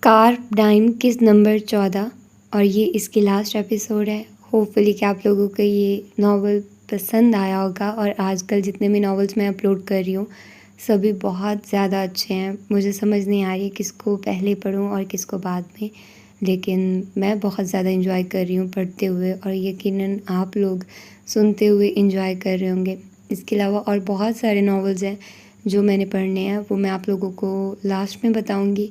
Carp ڈائم کس number 14 اور یہ اس کی لاسٹ ایپیسوڈ ہے۔ ہوپ فلی کہ آپ لوگوں کو یہ ناول پسند آیا ہوگا، اور آج کل جتنے بھی ناولس میں اپلوڈ کر رہی ہوں سبھی بہت زیادہ اچھے ہیں۔ مجھے سمجھ نہیں آ رہی کس کو پہلے پڑھوں اور کس کو بعد میں، لیکن میں بہت زیادہ انجوائے کر رہی ہوں پڑھتے ہوئے، اور یقیناً آپ لوگ سنتے ہوئے انجوائے کر رہے ہوں گے۔ اس کے علاوہ اور بہت سارے ناولز ہیں جو میں نے پڑھنے ہیں، وہ میں آپ لوگوں کو لاسٹ میں بتاؤں گی،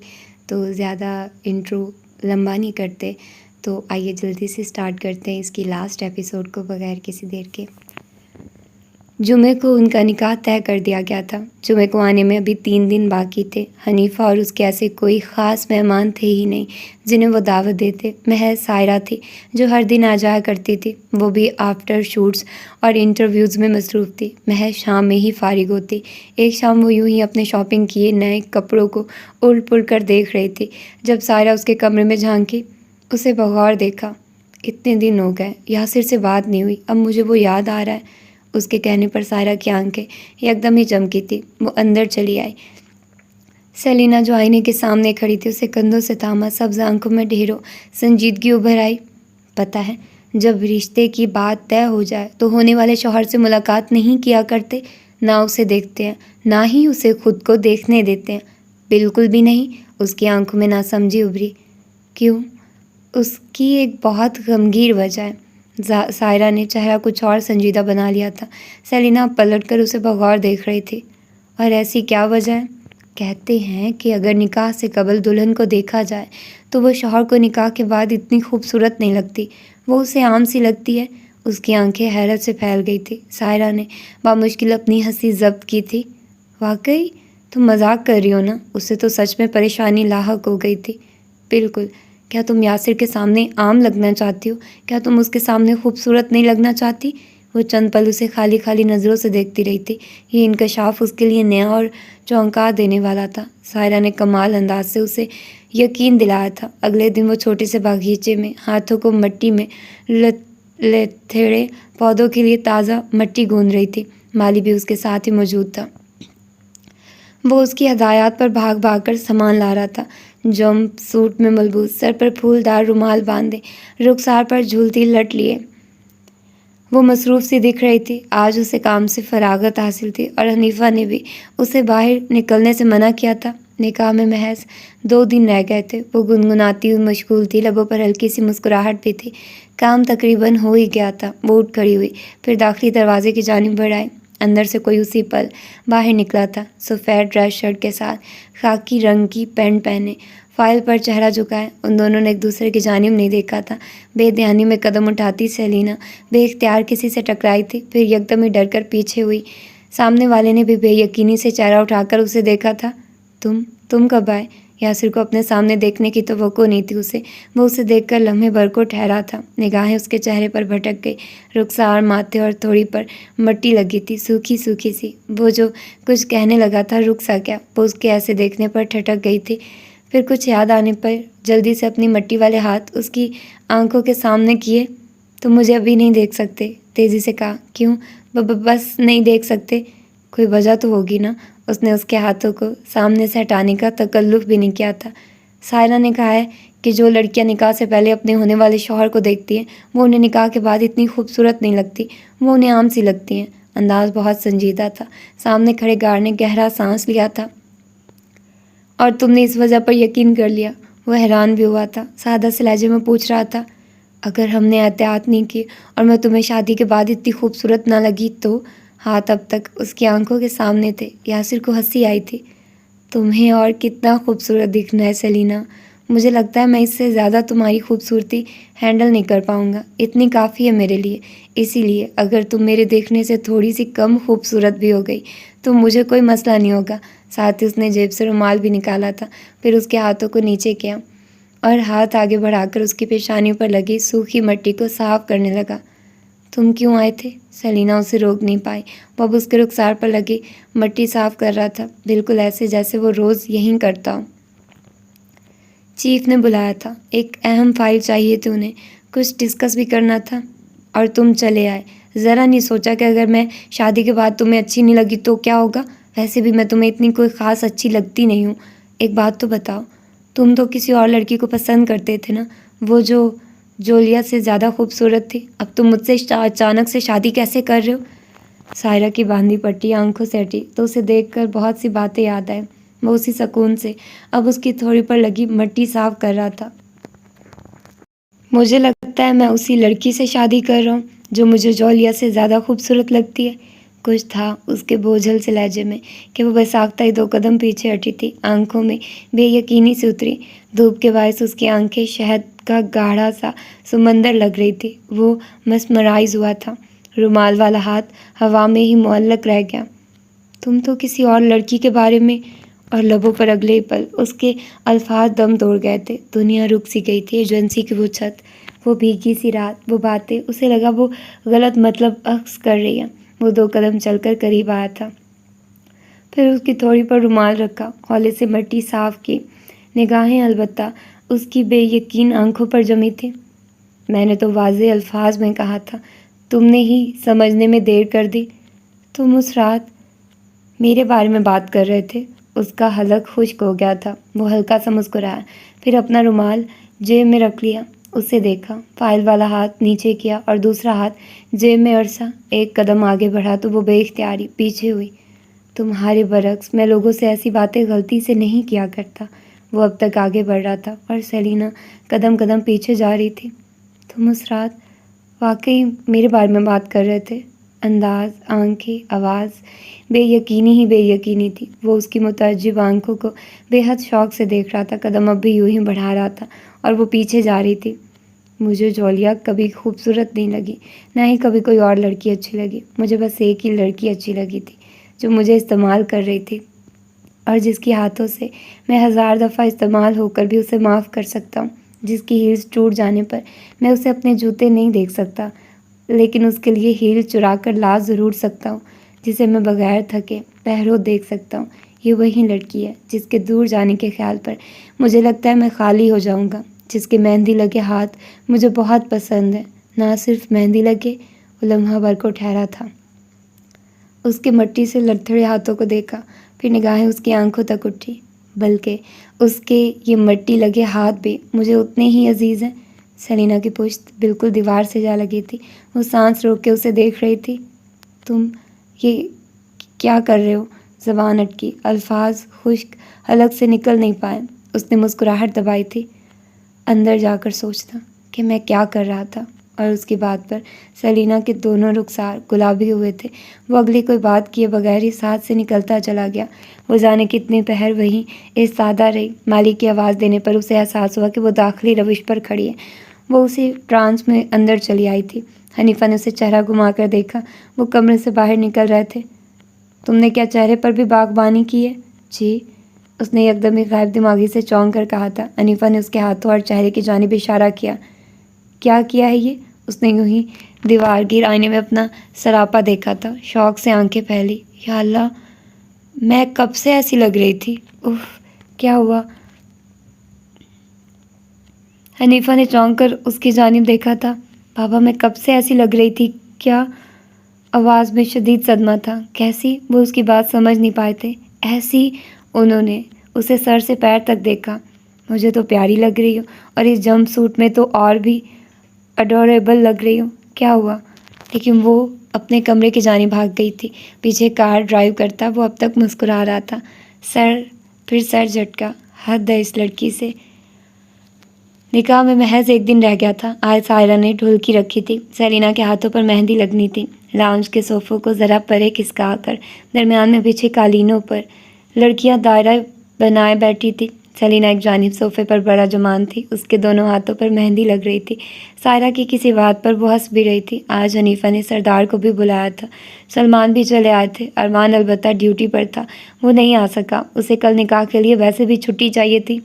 تو زیادہ انٹرو لمبا نہیں کرتے، تو آئیے جلدی سے سٹارٹ کرتے ہیں اس کی لاسٹ ایپیسوڈ کو بغیر کسی دیر کے۔ جمعے کو ان کا نکاح طے کر دیا گیا تھا۔ جمعے کو آنے میں ابھی 3 دن باقی تھے۔ حنیفہ اور اس کے ایسے کوئی خاص مہمان تھے ہی نہیں جنہیں وہ دعوت دیتے، محض سائرہ تھی جو ہر دن آ جایا کرتی تھی، وہ بھی آفٹر شوٹس اور انٹرویوز میں مصروف تھی، محض شام میں ہی فارغ ہوتی۔ ایک شام وہ یوں ہی اپنے شاپنگ کیے نئے کپڑوں کو الٹ پلٹ کر دیکھ رہی تھی جب سائرہ اس کے کمرے میں جھانکی، اسے بغور دیکھا۔ اتنے دن ہو گئے یاسر سے بات نہیں ہوئی، اب مجھے وہ یاد آ رہا ہے۔ اس کے کہنے پر سائرہ کی آنکھیں یکدم ہی چمکی تھی، وہ اندر چلی آئی۔ سیلینا جو آئینے کے سامنے کھڑی تھی اسے کندھوں سے تھاما، سبز آنکھوں میں ڈھیروں سنجیدگی ابھر آئی۔ پتہ ہے جب رشتے کی بات طے ہو جائے تو ہونے والے شوہر سے ملاقات نہیں کیا کرتے، نہ اسے دیکھتے ہیں، نہ ہی اسے خود کو دیکھنے دیتے ہیں۔ بالکل بھی نہیں، اس کی آنکھوں میں ناسمجھی ابھری۔ کیوں؟ اس کی ایک بہت غمگین وجہ ہے۔ سائرہ نے چہرہ کچھ اور سنجیدہ بنا لیا تھا۔ سیلینا پلٹ کر اسے بغور دیکھ رہی تھی۔ اور ایسی کیا وجہ ہے؟ کہتے ہیں کہ اگر نکاح سے قبل دلہن کو دیکھا جائے تو وہ شوہر کو نکاح کے بعد اتنی خوبصورت نہیں لگتی، وہ اسے عام سی لگتی ہے۔ اس کی آنکھیں حیرت سے پھیل گئی تھی۔ سائرہ نے بامشکل اپنی ہنسی ضبط کی تھی۔ واقعی تم مذاق کر رہی ہو نا؟ اسے تو سچ میں پریشانی لاحق ہو گئی تھی۔ بالکل۔ کیا تم یاسر کے سامنے عام لگنا چاہتی ہو؟ کیا تم اس کے سامنے خوبصورت نہیں لگنا چاہتی؟ وہ چند پل اسے خالی خالی نظروں سے دیکھتی رہی تھی۔ یہ انکشاف اس کے لیے نیا اور چونکا دینے والا تھا۔ سائرہ نے کمال انداز سے اسے یقین دلایا تھا۔ اگلے دن وہ چھوٹے سے باغیچے میں ہاتھوں کو مٹی میں لتھڑے پودوں کے لیے تازہ مٹی گوندھ رہی تھی۔ مالی بھی اس کے ساتھ ہی موجود تھا۔ وہ اس کی ہدایات پر بھاگ بھاگ کر سامان لا رہا تھا۔ جمپ سوٹ میں ملبوس، سر پر پھولدار رومال باندھے، رخسار پر جھولتی لٹ لیے وہ مصروف سی دکھ رہی تھی۔ آج اسے کام سے فراغت حاصل تھی، اور حنیفہ نے بھی اسے باہر نکلنے سے منع کیا تھا۔ نکاح میں محض 2 دن رہ گئے تھے۔ وہ گنگناتی ہوئی مشغول تھی، لبوں پر ہلکی سی مسکراہٹ بھی تھی۔ کام تقریباً ہو ہی گیا تھا۔ وہ اٹھ کھڑی ہوئی، پھر داخلی دروازے کی جانب بڑھ آئی۔ اندر سے کوئی اسی پل باہر نکلا تھا، سفید ڈریس شرٹ کے ساتھ خاکی رنگ کی پینٹ پہنے، فائل پر چہرہ جھکائے۔ ان دونوں نے ایک دوسرے کی جانب نہیں دیکھا تھا۔ بے دھیانی میں قدم اٹھاتی سیلینا بے اختیار کسی سے ٹکرائی تھی، پھر یکدم ہی ڈر کر پیچھے ہوئی۔ سامنے والے نے بھی بے یقینی سے چہرہ اٹھا کر اسے دیکھا تھا۔ تم کب آئے؟ یاسر کو اپنے سامنے دیکھنے کی توقع نہیں تھی اسے۔ وہ اسے دیکھ کر لمحے بھر کو ٹھہرا تھا۔ نگاہیں اس کے چہرے پر بھٹک گئی۔ رخسار، ماتھے اور تھوڑی پر مٹی لگی تھی، سوکھی سوکھی سی۔ وہ جو کچھ کہنے لگا تھا رک سا کیا؟ وہ اس کے ایسے دیکھنے پر ٹھٹک گئی تھی، پھر کچھ یاد آنے پر جلدی سے اپنی مٹی والے ہاتھ اس کی آنکھوں کے سامنے کیے۔ تم مجھے ابھی نہیں دیکھ سکتے، تیزی سے کہا۔ کیوں؟ بس نہیں دیکھ سکتے؟ کوئی وجہ تو ہوگی نا؟ اس نے اس کے ہاتھوں کو سامنے سے ہٹانے کا تکلف بھی نہیں کیا تھا۔ سائرہ نے کہا ہے کہ جو لڑکیاں نکاح سے پہلے اپنے ہونے والے شوہر کو دیکھتی ہیں وہ انہیں نکاح کے بعد اتنی خوبصورت نہیں لگتی، وہ انہیں عام سی لگتی ہیں۔ انداز بہت سنجیدہ تھا۔ سامنے کھڑے گارڈ نے گہرا سانس لیا تھا۔ اور تم نے اس وجہ پر یقین کر لیا؟ وہ حیران بھی ہوا تھا، سادہ سے لہجے میں پوچھ رہا تھا۔ اگر ہم نے احتیاط نہیں کی اور میں تمہیں شادی کے بعد اتنی خوبصورت نہ لگی تو؟ ہاتھ اب تک اس کی آنکھوں کے سامنے تھے۔ یاسر کو ہنسی آئی تھی۔ تمہیں اور کتنا خوبصورت دکھنا ہے سیلینا، مجھے لگتا ہے میں اس سے زیادہ تمہاری خوبصورتی ہینڈل نہیں کر پاؤں گا، اتنی کافی ہے میرے لیے۔ اسی لیے اگر تم میرے دیکھنے سے تھوڑی سی کم خوبصورت بھی ہو گئی تو مجھے کوئی مسئلہ نہیں ہوگا۔ ساتھ ہی اس نے جیب سے رومال بھی نکالا تھا، پھر اس کے ہاتھوں کو نیچے کیا اور ہاتھ آگے بڑھا کر اس کی پیشانیوں پر لگی سوکھی مٹی کو صاف کرنے لگا۔ تم کیوں آئے تھے؟ سیلینا اسے روک نہیں پائی۔ وہ اب اس کے رخسار پر لگی مٹی صاف کر رہا تھا، بالکل ایسے جیسے وہ روز یہیں کرتا ہو۔ چیف نے بلایا تھا، ایک اہم فائل چاہیے تھی انہیں، کچھ ڈسکس بھی کرنا تھا، اور تم چلے آئے۔ ذرا نہیں سوچا کہ اگر میں شادی کے بعد تمہیں اچھی نہیں لگی تو کیا ہوگا؟ ویسے بھی میں تمہیں اتنی کوئی خاص اچھی لگتی نہیں ہوں۔ ایک بات تو بتاؤ، تم تو کسی اور لڑکی کو پسند کرتے تھے نا، وہ جو جولیا سے زیادہ خوبصورت تھی. اب تم مجھ سے اچانک سے شادی کیسے کر رہے ہو؟ سائرہ کی باندھی پٹی آنکھوں سے ہٹی تو اسے دیکھ کر بہت سی باتیں یاد آئیں. وہ اسی سکون سے اب اس کی تھوڑی پر لگی مٹی صاف کر رہا تھا. مجھے لگتا ہے میں اسی لڑکی سے شادی کر رہا ہوں جو مجھے جولیا سے زیادہ خوبصورت لگتی ہے. کچھ تھا اس کے بوجھل سے لہجے میں کہ وہ بساختہ ہی 2 قدم پیچھے ہٹی تھی. آنکھوں میں بے یقینی سے اتری. دھوپ کے باعث اس کی آنکھیں شہد کا گاڑھا سا سمندر لگ رہی تھی. وہ مسمرائز ہوا تھا. رومال والا ہاتھ ہوا میں ہی معلق رہ گیا. تم تو کسی اور لڑکی کے بارے میں، اور لبوں پر اگلے ہی پل اس کے الفاظ دم توڑ گئے تھے. دنیا رک سی گئی تھی. ایجنسی کی وہ چھت، وہ بھیگی سی رات، وہ باتیں. اسے لگا وہ غلط مطلب اخذ کر رہی ہے. وہ 2 قدم چل کر قریب آیا تھا. پھر اس کی تھوڑی پر رومال رکھا، ہولے سے مٹی صاف کی. نگاہیں البتہ اس کی بے یقین آنکھوں پر جمی تھی. میں نے تو واضح الفاظ میں کہا تھا، تم نے ہی سمجھنے میں دیر کر دی. تم اس رات میرے بارے میں بات کر رہے تھے. اس کا حلق خشک ہو گیا تھا. وہ ہلکا سا مسکرایا، پھر اپنا رومال جیب میں رکھ لیا. اسے دیکھا، فائل والا ہاتھ نیچے کیا اور دوسرا ہاتھ جیب میں عرصہ. 1 قدم آگے بڑھا تو وہ بے اختیاری پیچھے ہوئی. تمہارے برعکس میں لوگوں سے ایسی باتیں غلطی سے نہیں کیا کرتا. وہ اب تک آگے بڑھ رہا تھا اور سیلینا قدم قدم پیچھے جا رہی تھی. تم اس رات واقعی میرے بارے میں بات کر رہے تھے. انداز، آنکھیں، آواز بے یقینی ہی بے یقینی تھی. وہ اس کی متعجب آنکھوں کو بے حد شوق سے دیکھ رہا تھا. قدم اب بھی یوں ہی بڑھا رہا تھا اور وہ پیچھے جا رہی تھی. مجھے جولیا کبھی خوبصورت نہیں لگی، نہ ہی کبھی کوئی اور لڑکی اچھی لگی. مجھے بس ایک ہی لڑکی اچھی لگی تھی جو مجھے استعمال کر رہی تھی، اور جس کی ہاتھوں سے میں 1000 دفعہ استعمال ہو کر بھی اسے معاف کر سکتا ہوں. جس کی ہیلز ٹوٹ جانے پر میں اسے اپنے جوتے نہیں دیکھ سکتا، لیکن اس کے لیے ہیل چرا کر لا ضرور سکتا ہوں. جسے میں بغیر تھکے پہرو دیکھ سکتا ہوں. یہ وہی لڑکی ہے جس کے دور جانے کے خیال پر مجھے لگتا ہے میں خالی ہو جاؤں گا. جس کے مہندی لگے ہاتھ مجھے بہت پسند ہے. نہ صرف مہندی لگے، وہ لمحہ بھر کو ٹھہرا تھا. اس کے مٹی سے لڑتھڑے ہاتھوں کو دیکھا، پھر نگاہیں اس کی آنکھوں تک اٹھی. بلکہ اس کے یہ مٹی لگے ہاتھ بھی مجھے اتنے ہی عزیز ہیں. سیلینا کی پشت بالکل دیوار سے جا لگی تھی. وہ سانس روک کے اسے دیکھ رہی تھی. تم یہ کیا کر رہے ہو؟ زبان اٹکی، الفاظ خشک حلق سے نکل نہیں پائے. اس نے مسکراہٹ دبائی تھی. اندر جا کر سوچتا کہ میں کیا کر رہا تھا. اور اس کی بات پر سیلینا کے دونوں رخسار گلابی ہوئے تھے. وہ اگلی کوئی بات کیے بغیر ہی ساتھ سے نکلتا چلا گیا. وہ جانے کتنے پہر وہیں ایستادہ رہی. مالک کی آواز دینے پر اسے احساس ہوا کہ وہ داخلی روش پر کھڑی ہے. وہ اسی ٹرانس میں اندر چلی آئی تھی. حنیفہ نے اسے چہرہ گھما کر دیکھا. وہ کمرے سے باہر نکل رہے تھے. تم نے کیا چہرے پر بھی باغبانی کی ہے؟ جی، اس نے یکدم ہی غائب دماغی سے چونک کر کہا تھا. حنیفہ نے اس کے ہاتھوں اور چہرے کی جانب اشارہ کیا. کیا کیا ہے یہ؟ اس نے یوں ہی دیوار گیر آئینے میں اپنا سراپا دیکھا تھا. شوق سے آنکھیں پھیلی. یا اللہ، میں کب سے ایسی لگ رہی تھی؟ اف، کیا ہوا؟ حنیفہ نے چونک کر اس کی جانب دیکھا تھا. بابا، میں کب سے ایسی لگ رہی تھی؟ کیا؟ آواز میں شدید صدمہ تھا. کیسی؟ وہ اس کی بات سمجھ نہیں پائے تھے. ایسی. انہوں نے اسے سر سے پیر تک دیکھا. مجھے تو پیاری لگ رہی ہو، اور اس جمپ سوٹ میں تو اور بھی اڈوریبل لگ رہی ہو. کیا ہوا؟ لیکن وہ اپنے کمرے کی جانب بھاگ گئی تھی. پیچھے کار ڈرائیو کرتا وہ اب تک مسکرا رہا تھا. پھر سر جھٹکا. حد ہے اس لڑکی سے. نکاح میں محض 1 دن رہ گیا تھا. آج سائرہ نے ڈھولکی رکھی تھی. سیلینا کے ہاتھوں پر مہندی لگنی تھی. لاؤنج کے صوفوں کو ذرا پرے کھسکا کر درمیان میں بچھے قالینوں پر لڑکیاں دائرہ بنائے بیٹھی تھی. سیلینا ایک جانب صوفے پر بڑا جمان تھی. اس کے دونوں ہاتھوں پر مہندی لگ رہی تھی. سائرہ کی کسی بات پر وہ ہنس بھی رہی تھی. آج حنیفہ نے سردار کو بھی بلایا تھا. سلمان بھی چلے آئے تھے. ارمان البتہ ڈیوٹی پر تھا، وہ نہیں آ سکا. اسے کل نکاح کے لیے ویسے بھی چھٹی چاہیے تھی.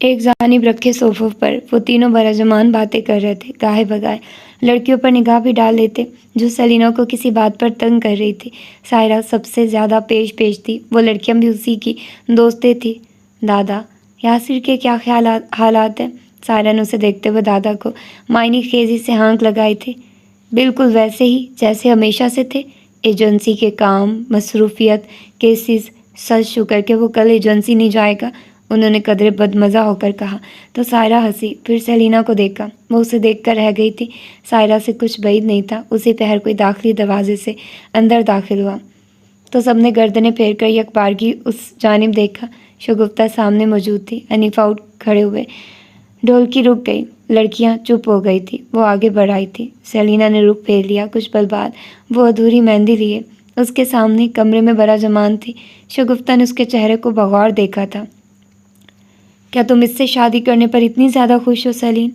ایک جانب رکھے صوفوں پر وہ تینوں براجمان باتیں کر رہے تھے. گاہے بگائے لڑکیوں پر نگاہ بھی ڈال لیتے جو سیلینا کو کسی بات پر تنگ کر رہی تھی. سائرہ سب سے زیادہ پیش تھی. وہ لڑکیاں بھی اسی کی دوستیں تھیں. دادا، یاسر کے کیا حالات ہیں؟ سائرہ نے اسے دیکھتے ہوئے دادا کو معنی خیزی سے ہانک لگائی تھی. بالکل ویسے ہی جیسے ہمیشہ سے تھے. ایجنسی کے کام، مصروفیت، کیسز. سچ شکر کہ وہ کل ایجنسی نہیں جائے گا. انہوں نے قدرے بدمزہ ہو کر کہا تو سائرہ ہنسی، پھر سیلینا کو دیکھا، وہ اسے دیکھ کر رہ گئی تھی۔ سائرہ سے کچھ بعید نہیں تھا، اسی پہر کوئی داخلی دروازے سے اندر داخل ہوا تو سب نے گردنیں پھیر کر یک بارگی اس جانب دیکھا۔ شگفتہ سامنے موجود تھی۔ حنیفہ اٹھ کھڑے ہوئے، ڈھولکی رک گئی، لڑکیاں چپ ہو گئی تھی، وہ آگے بڑھ آئی تھی۔ سیلینا نے رخ پھیر لیا، کچھ پل بعد وہ ادھوری مہندی لیے اس کے سامنے کمرے میں براجمان تھی۔ شگفتہ نے اس کے چہرے کو بغور دیکھا تھا۔ کیا تم اس سے شادی کرنے پر اتنی زیادہ خوش ہو سلیم؟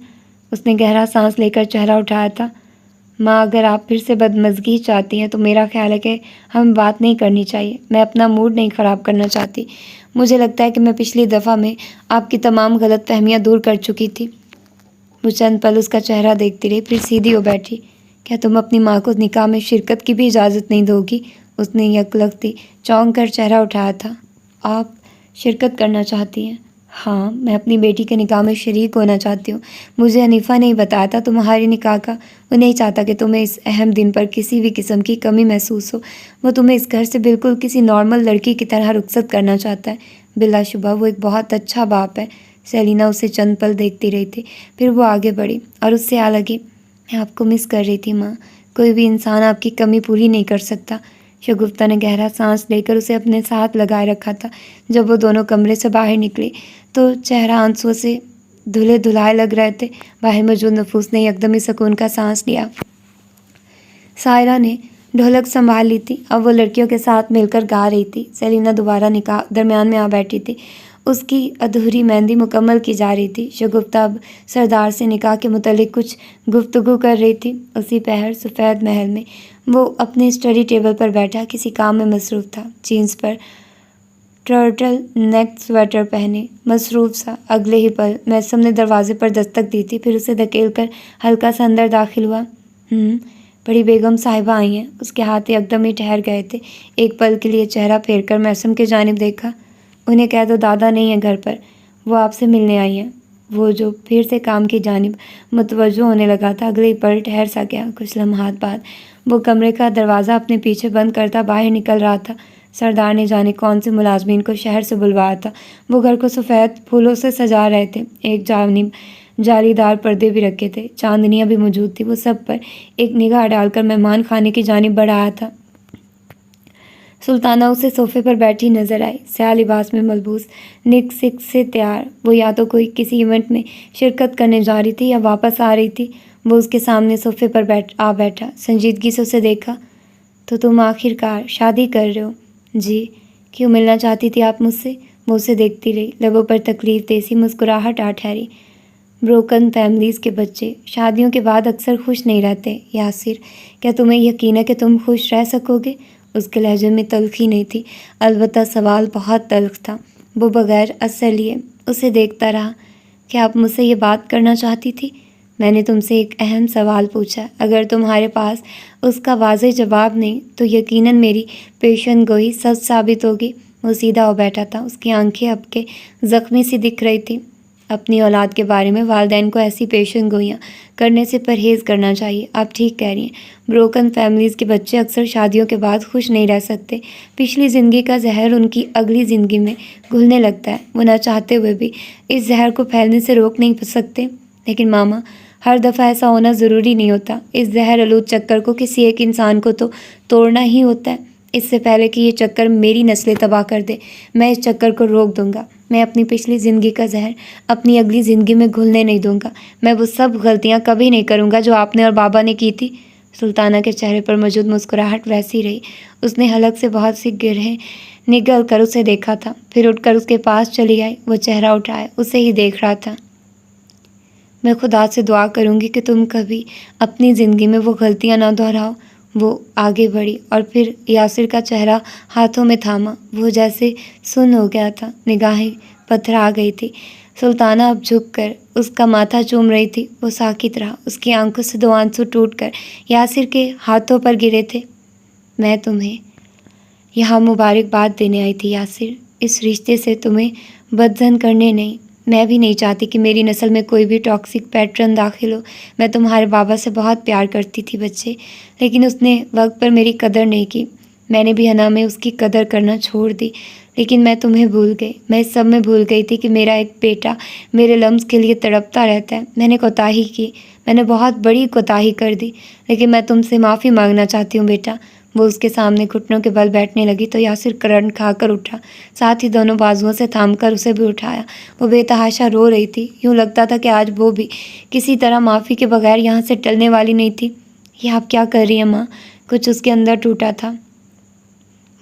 اس نے گہرا سانس لے کر چہرہ اٹھایا تھا۔ ماں، اگر آپ پھر سے بدمزگی چاہتی ہیں تو میرا خیال ہے کہ ہم بات نہیں کرنی چاہیے۔ میں اپنا موڈ نہیں خراب کرنا چاہتی۔ مجھے لگتا ہے کہ میں پچھلی دفعہ میں آپ کی تمام غلط فہمیاں دور کر چکی تھی۔ وہ چند پل اس کا چہرہ دیکھتی رہی، پھر سیدھی ہو بیٹھی۔ کیا تم اپنی ماں کو نکاح میں شرکت کی بھی اجازت نہیں دو گی؟ اس نے یک لگتی چونک کر چہرہ اٹھایا تھا۔ آپ شرکت کرنا چاہتی ہیں؟ ہاں، میں اپنی بیٹی کے نکاح میں شریک ہونا چاہتی ہوں۔ مجھے حنیفہ نے بتایا تھا تمہارے نکاح کا۔ وہ نہیں چاہتا کہ تمہیں اس اہم دن پر کسی بھی قسم کی کمی محسوس ہو۔ وہ تمہیں اس گھر سے بالکل کسی نارمل لڑکی کی طرح رخصت کرنا چاہتا ہے۔ بلا شبہ وہ ایک بہت اچھا باپ ہے۔ سیلینا اسے چند پل دیکھتی رہی تھی، پھر وہ آگے بڑھی اور اس سے آ لگی۔ میں آپ کو مس کر رہی تھی ماں۔ کوئی بھی انسان آپ کی کمی پوری نہیں کر سکتا۔ شگفتہ نے گہرا سانس لے کر اسے اپنے ساتھ لگائے رکھا تھا۔ جب وہ دونوں کمرے سے باہر نکلی تو چہرہ آنسوؤں سے دھلے دھلائے لگ رہے تھے۔ باہر موجود نفوس نے یکدم ہی سکون کا سانس لیا۔ سائرہ نے ڈھولک سنبھال لی تھی، اب وہ لڑکیوں کے ساتھ مل کر گا رہی تھی۔ سیلینا دوبارہ نکاح درمیان میں آ بیٹھی تھی، اس کی ادھوری مہندی مکمل کی جا رہی تھی۔ شگفتہ اب سردار سے نکاح کے متعلق کچھ گفتگو کر رہی تھی۔ اسی پہر سفید محل میں وہ اپنے اسٹڈی ٹیبل پر بیٹھا کسی کام میں مصروف تھا، جینس پر ٹرٹل نیک سویٹر پہنے مصروف سا۔ اگلے ہی پل میسم نے دروازے پر دستک دی تھی، پھر اسے دھکیل کر ہلکا سا اندر داخل ہوا۔ بڑی بیگم صاحبہ آئی ہیں۔ اس کے ہاتھ یکدم ہی ٹھہر گئے تھے۔ ایک پل کے لیے چہرہ پھیر کر میسم کی جانب دیکھا۔ انہیں کہہ دو دادا نہیں ہیں گھر پر، وہ آپ سے ملنے آئی ہیں۔ وہ جو پھر سے کام کی جانب متوجہ ہونے لگا تھا، اگلے ہی پل ٹھہر سا گیا۔ کچھ لمحات بعد وہ کمرے کا دروازہ اپنے پیچھے بند کرتا باہر نکل رہا تھا۔ سردار نے جانے کون سے ملازمین کو شہر سے بلوایا تھا، وہ گھر کو سفید پھولوں سے سجا رہے تھے۔ ایک جانب جالی دار پردے بھی رکھے تھے، چاندنیاں بھی موجود تھیں۔ وہ سب پر ایک نگاہ ڈال کر مہمان خانے کی جانب بڑھ آیا تھا۔ سلطانہ اسے صوفے پر بیٹھی نظر آئی، سیاہ لباس میں ملبوس، نک سک سے تیار۔ وہ یا تو کوئی کسی ایونٹ میں شرکت کرنے جا رہی تھی یا واپس آ رہی تھی۔ وہ اس کے سامنے صوفے پر بیٹھا، سنجیدگی سے اسے دیکھا۔ تو تم آخر کار شادی کر رہے ہو؟ جی۔ کیوں ملنا چاہتی تھی آپ مجھ سے؟ وہ اسے دیکھتی رہی، لبوں پر تکلیف دہ سی مسکراہٹ آ ٹھہری۔ بروکن فیملیز کے بچے شادیوں کے بعد اکثر خوش نہیں رہتے یاسر۔ کیا تمہیں یقین ہے کہ تم خوش رہ سکو گے؟ اس کے لہجے میں تلخی نہیں تھی، البتہ سوال بہت تلخ تھا۔ وہ بغیر اثر لیے اسے دیکھتا رہا۔ کیا آپ مجھ سے یہ بات کرنا چاہتی تھی؟ میں نے تم سے ایک اہم سوال پوچھا، اگر تمہارے پاس اس کا واضح جواب نہیں تو یقیناً میری پیشن گوئی سچ ثابت ہوگی۔ وہ سیدھا ہو بیٹھا تھا، اس کی آنکھیں اب کے زخمی سی دکھ رہی تھی۔ اپنی اولاد کے بارے میں والدین کو ایسی پیشن گوئیاں کرنے سے پرہیز کرنا چاہیے۔ آپ ٹھیک کہہ رہی ہیں، بروکن فیملیز کے بچے اکثر شادیوں کے بعد خوش نہیں رہ سکتے۔ پچھلی زندگی کا زہر ان کی اگلی زندگی میں گھلنے لگتا ہے، وہ نہ چاہتے ہوئے بھی اس زہر کو پھیلنے سے روک نہیں سکتے۔ لیکن ماما، ہر دفعہ ایسا ہونا ضروری نہیں ہوتا۔ اس زہر آلود چکر کو کسی ایک انسان کو تو توڑنا ہی ہوتا ہے۔ اس سے پہلے کہ یہ چکر میری نسلیں تباہ کر دے، میں اس چکر کو روک دوں گا۔ میں اپنی پچھلی زندگی کا زہر اپنی اگلی زندگی میں گھلنے نہیں دوں گا۔ میں وہ سب غلطیاں کبھی نہیں کروں گا جو آپ نے اور بابا نے کی تھی۔ سلطانہ کے چہرے پر موجود مسکراہٹ ویسی رہی۔ اس نے حلق سے بہت سی گرہیں نگل کر اسے دیکھا تھا، پھر اٹھ کر اس کے پاس چلی آئی۔ وہ چہرہ اٹھائے اسے ہی دیکھ رہا تھا۔ میں خدا سے دعا کروں گی کہ تم کبھی اپنی زندگی میں وہ غلطیاں نہ دہراؤ۔ وہ آگے بڑھی اور پھر یاسر کا چہرہ ہاتھوں میں تھاما۔ وہ جیسے سن ہو گیا تھا، نگاہیں پتھرا گئی تھی۔ سلطانہ اب جھک کر اس کا ماتھا چوم رہی تھی۔ وہ ساکت رہا، اس کی آنکھوں سے دو آنسو ٹوٹ کر یاسر کے ہاتھوں پر گرے تھے۔ میں تمہیں یہاں مبارکباد دینے آئی تھی یاسر، اس رشتے سے تمہیں بدظن کرنے نہیں۔ میں بھی نہیں چاہتی کہ میری نسل میں کوئی بھی ٹاکسک پیٹرن داخل ہو۔ میں تمہارے بابا سے بہت پیار کرتی تھی بچے، لیکن اس نے وقت پر میری قدر نہیں کی۔ میں نے بھی حنا میں اس کی قدر کرنا چھوڑ دی۔ لیکن میں تمہیں بھول گئی، میں اس سب میں بھول گئی تھی کہ میرا ایک بیٹا میرے لمس کے لیے تڑپتا رہتا ہے۔ میں نے کوتاہی کی، میں نے بہت بڑی کوتاہی کر دی، لیکن میں تم سے معافی مانگنا چاہتی ہوں بیٹا۔ وہ اس کے سامنے گھٹنوں کے بل بیٹھنے لگی تو یاسر کرنٹ کھا کر اٹھا، ساتھ ہی دونوں بازوؤں سے تھام کر اسے بھی اٹھایا۔ وہ بے تحاشا رو رہی تھی، یوں لگتا تھا کہ آج وہ بھی کسی طرح معافی کے بغیر یہاں سے ٹلنے والی نہیں تھی۔ یہ آپ کیا کر رہی ہیں ماں؟ کچھ اس کے اندر ٹوٹا تھا۔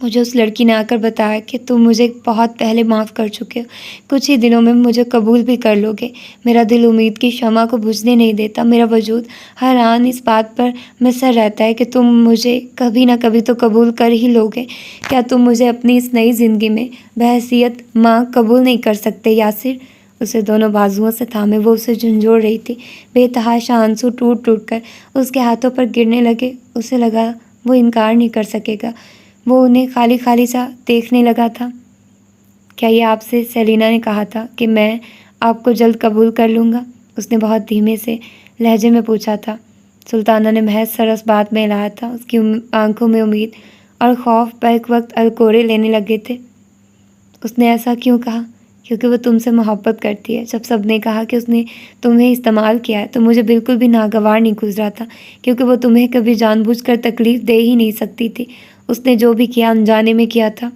مجھے اس لڑکی نے آ کر بتایا کہ تم مجھے بہت پہلے معاف کر چکے ہو، کچھ ہی دنوں میں مجھے قبول بھی کر لو گے۔ میرا دل امید کی شمع کو بجھنے نہیں دیتا، میرا وجود ہر آن اس بات پر مصر رہتا ہے کہ تم مجھے کبھی نہ کبھی تو قبول کر ہی لو گے۔ کیا تم مجھے اپنی اس نئی زندگی میں بحیثیت ماں قبول نہیں کر سکتے یاسر؟ اسے دونوں بازوؤں سے تھامے وہ اسے جھنجھوڑ رہی تھی، بے تحاشا آنسو ٹوٹ ٹوٹ کر اس کے ہاتھوں پر گرنے لگے۔ اسے لگا وہ انکار نہیں کر سکے گا، وہ انہیں خالی خالی سا دیکھنے لگا تھا۔ کیا یہ آپ سے سیلینا نے کہا تھا کہ میں آپ کو جلد قبول کر لوں گا؟ اس نے بہت دھیمے سے لہجے میں پوچھا تھا۔ سلطانہ نے محض سر اس بات میں ہلایا تھا، اس کی آنکھوں میں امید اور خوف بیک وقت الکورے لینے لگے تھے۔ اس نے ایسا کیوں کہا؟ کیونکہ وہ تم سے محبت کرتی ہے۔ جب سب نے کہا کہ اس نے تمہیں استعمال کیا ہے تو مجھے بالکل بھی ناگوار نہیں گزرا تھا، کیونکہ وہ تمہیں کبھی جان بوجھ کر تکلیف دے ہی نہیں سکتی تھی۔ اس نے جو بھی کیا انجانے میں کیا تھا۔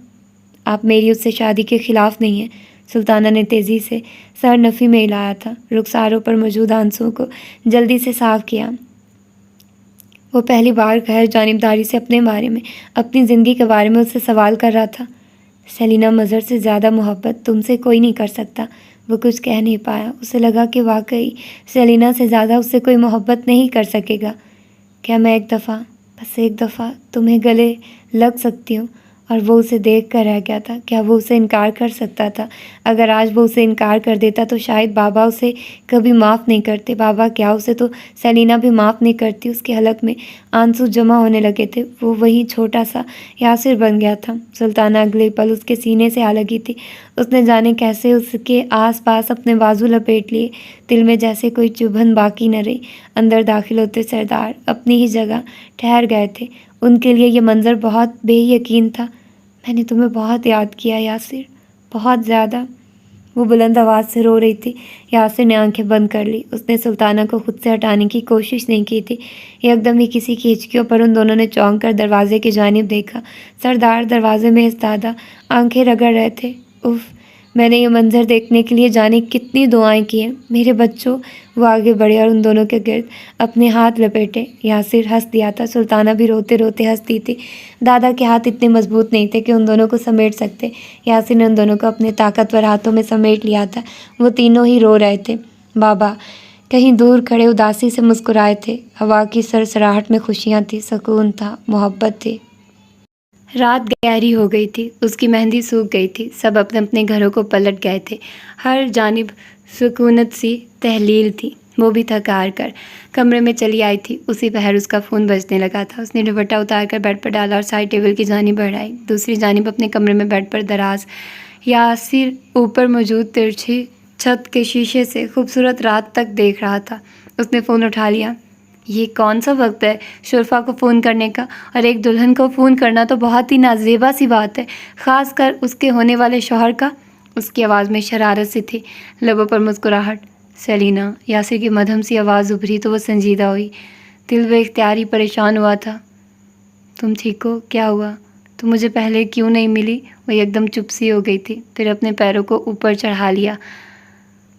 آپ میری اس سے شادی کے خلاف نہیں ہیں؟ سلطانہ نے تیزی سے سر نفی میں ہلایا تھا، رخساروں پر موجود آنسوؤں کو جلدی سے صاف کیا۔ وہ پہلی بار غیر جانبداری سے اپنے بارے میں، اپنی زندگی کے بارے میں اس سے سوال کر رہا تھا۔ سیلینا مظہر سے زیادہ محبت تم سے کوئی نہیں کر سکتا۔ وہ کچھ کہہ نہیں پایا، اسے لگا کہ واقعی سیلینا سے زیادہ اس سے کوئی محبت نہیں کر سکے گا۔ کیا میں ایک دفعہ، بس ایک دفعہ تمہیں گلے لگ سکتی ہوں؟ اور وہ اسے دیکھ کر رہ گیا تھا۔ کیا وہ اسے انکار کر سکتا تھا؟ اگر آج وہ اسے انکار کر دیتا تو شاید بابا اسے کبھی معاف نہیں کرتے۔ بابا کیا، اسے تو سیلینا بھی معاف نہیں کرتی۔ اس کے حلق میں آنسو جمع ہونے لگے تھے، وہ وہی چھوٹا سا یاسر بن گیا تھا۔ سلطانہ اگلے پل اس کے سینے سے آ لگی تھی، اس نے جانے کیسے اس کے آس پاس اپنے بازو لپیٹ لیے، دل میں جیسے کوئی چبھن باقی نہ رہی۔ اندر داخل ہوتے سردار اپنی ہی جگہ ٹھہر گئے تھے، ان کے لیے یہ منظر بہت بے یقین تھا۔ میں نے تمہیں بہت یاد کیا یاسر، بہت زیادہ۔ وہ بلند آواز سے رو رہی تھی۔ یاسر نے آنکھیں بند کر لی، اس نے سلطانہ کو خود سے ہٹانے کی کوشش نہیں کی تھی۔ ایک دم ہی کسی کی ہچکیوں پر ان دونوں نے چونک کر دروازے کی جانب دیکھا۔ سردار دروازے میں ایستادہ آنکھیں رگڑ رہے تھے۔ اف، میں نے یہ منظر دیکھنے کے لیے جانے کتنی دعائیں کی ہیں میرے بچوں۔ وہ آگے بڑھے اور ان دونوں کے گرد اپنے ہاتھ لپیٹے۔ یاسر ہنس دیا تھا، سلطانہ بھی روتے روتے ہنستی تھی۔ دادا کے ہاتھ اتنے مضبوط نہیں تھے کہ ان دونوں کو سمیٹ سکتے۔ یاسر نے ان دونوں کو اپنے طاقتور ہاتھوں میں سمیٹ لیا تھا۔ وہ تینوں ہی رو رہے تھے۔ بابا کہیں دور کھڑے اداسی سے مسکرائے تھے۔ ہوا کی سرسراہٹ میں خوشیاں تھیں، سکون تھا، محبت تھی۔ رات گہری ہو گئی تھی، اس کی مہندی سوکھ گئی تھی، سب اپنے اپنے گھروں کو پلٹ گئے تھے۔ ہر جانب سکونت سی تحلیل تھی۔ وہ بھی تھک ہار کر کمرے میں چلی آئی تھی۔ اسی پہر اس کا فون بجنے لگا تھا۔ اس نے دوپٹہ اتار کر بیڈ پر ڈالا اور سائڈ ٹیبل کی جانب بڑھائی۔ دوسری جانب اپنے کمرے میں بیڈ پر دراز یاسر اوپر موجود ترچھی چھت کے شیشے سے خوبصورت رات تک دیکھ رہا تھا۔ اس نے فون اٹھا لیا۔ یہ کون سا وقت ہے شرفا کو فون کرنے کا؟ اور ایک دلہن کو فون کرنا تو بہت ہی نازیبا سی بات ہے، خاص کر اس کے ہونے والے شوہر کا۔ اس کی آواز میں شرارت سی تھی، لبوں پر مسکراہٹ۔ سیلینا، یاسر کی مدھم سی آواز ابھری تو وہ سنجیدہ ہوئی۔ دل بے اختیاری پریشان ہوا تھا۔ تم ٹھیک ہو؟ کیا ہوا؟ تم مجھے پہلے کیوں نہیں ملی؟ وہ ایک دم چپ سی ہو گئی تھی، پھر اپنے پیروں کو اوپر چڑھا لیا۔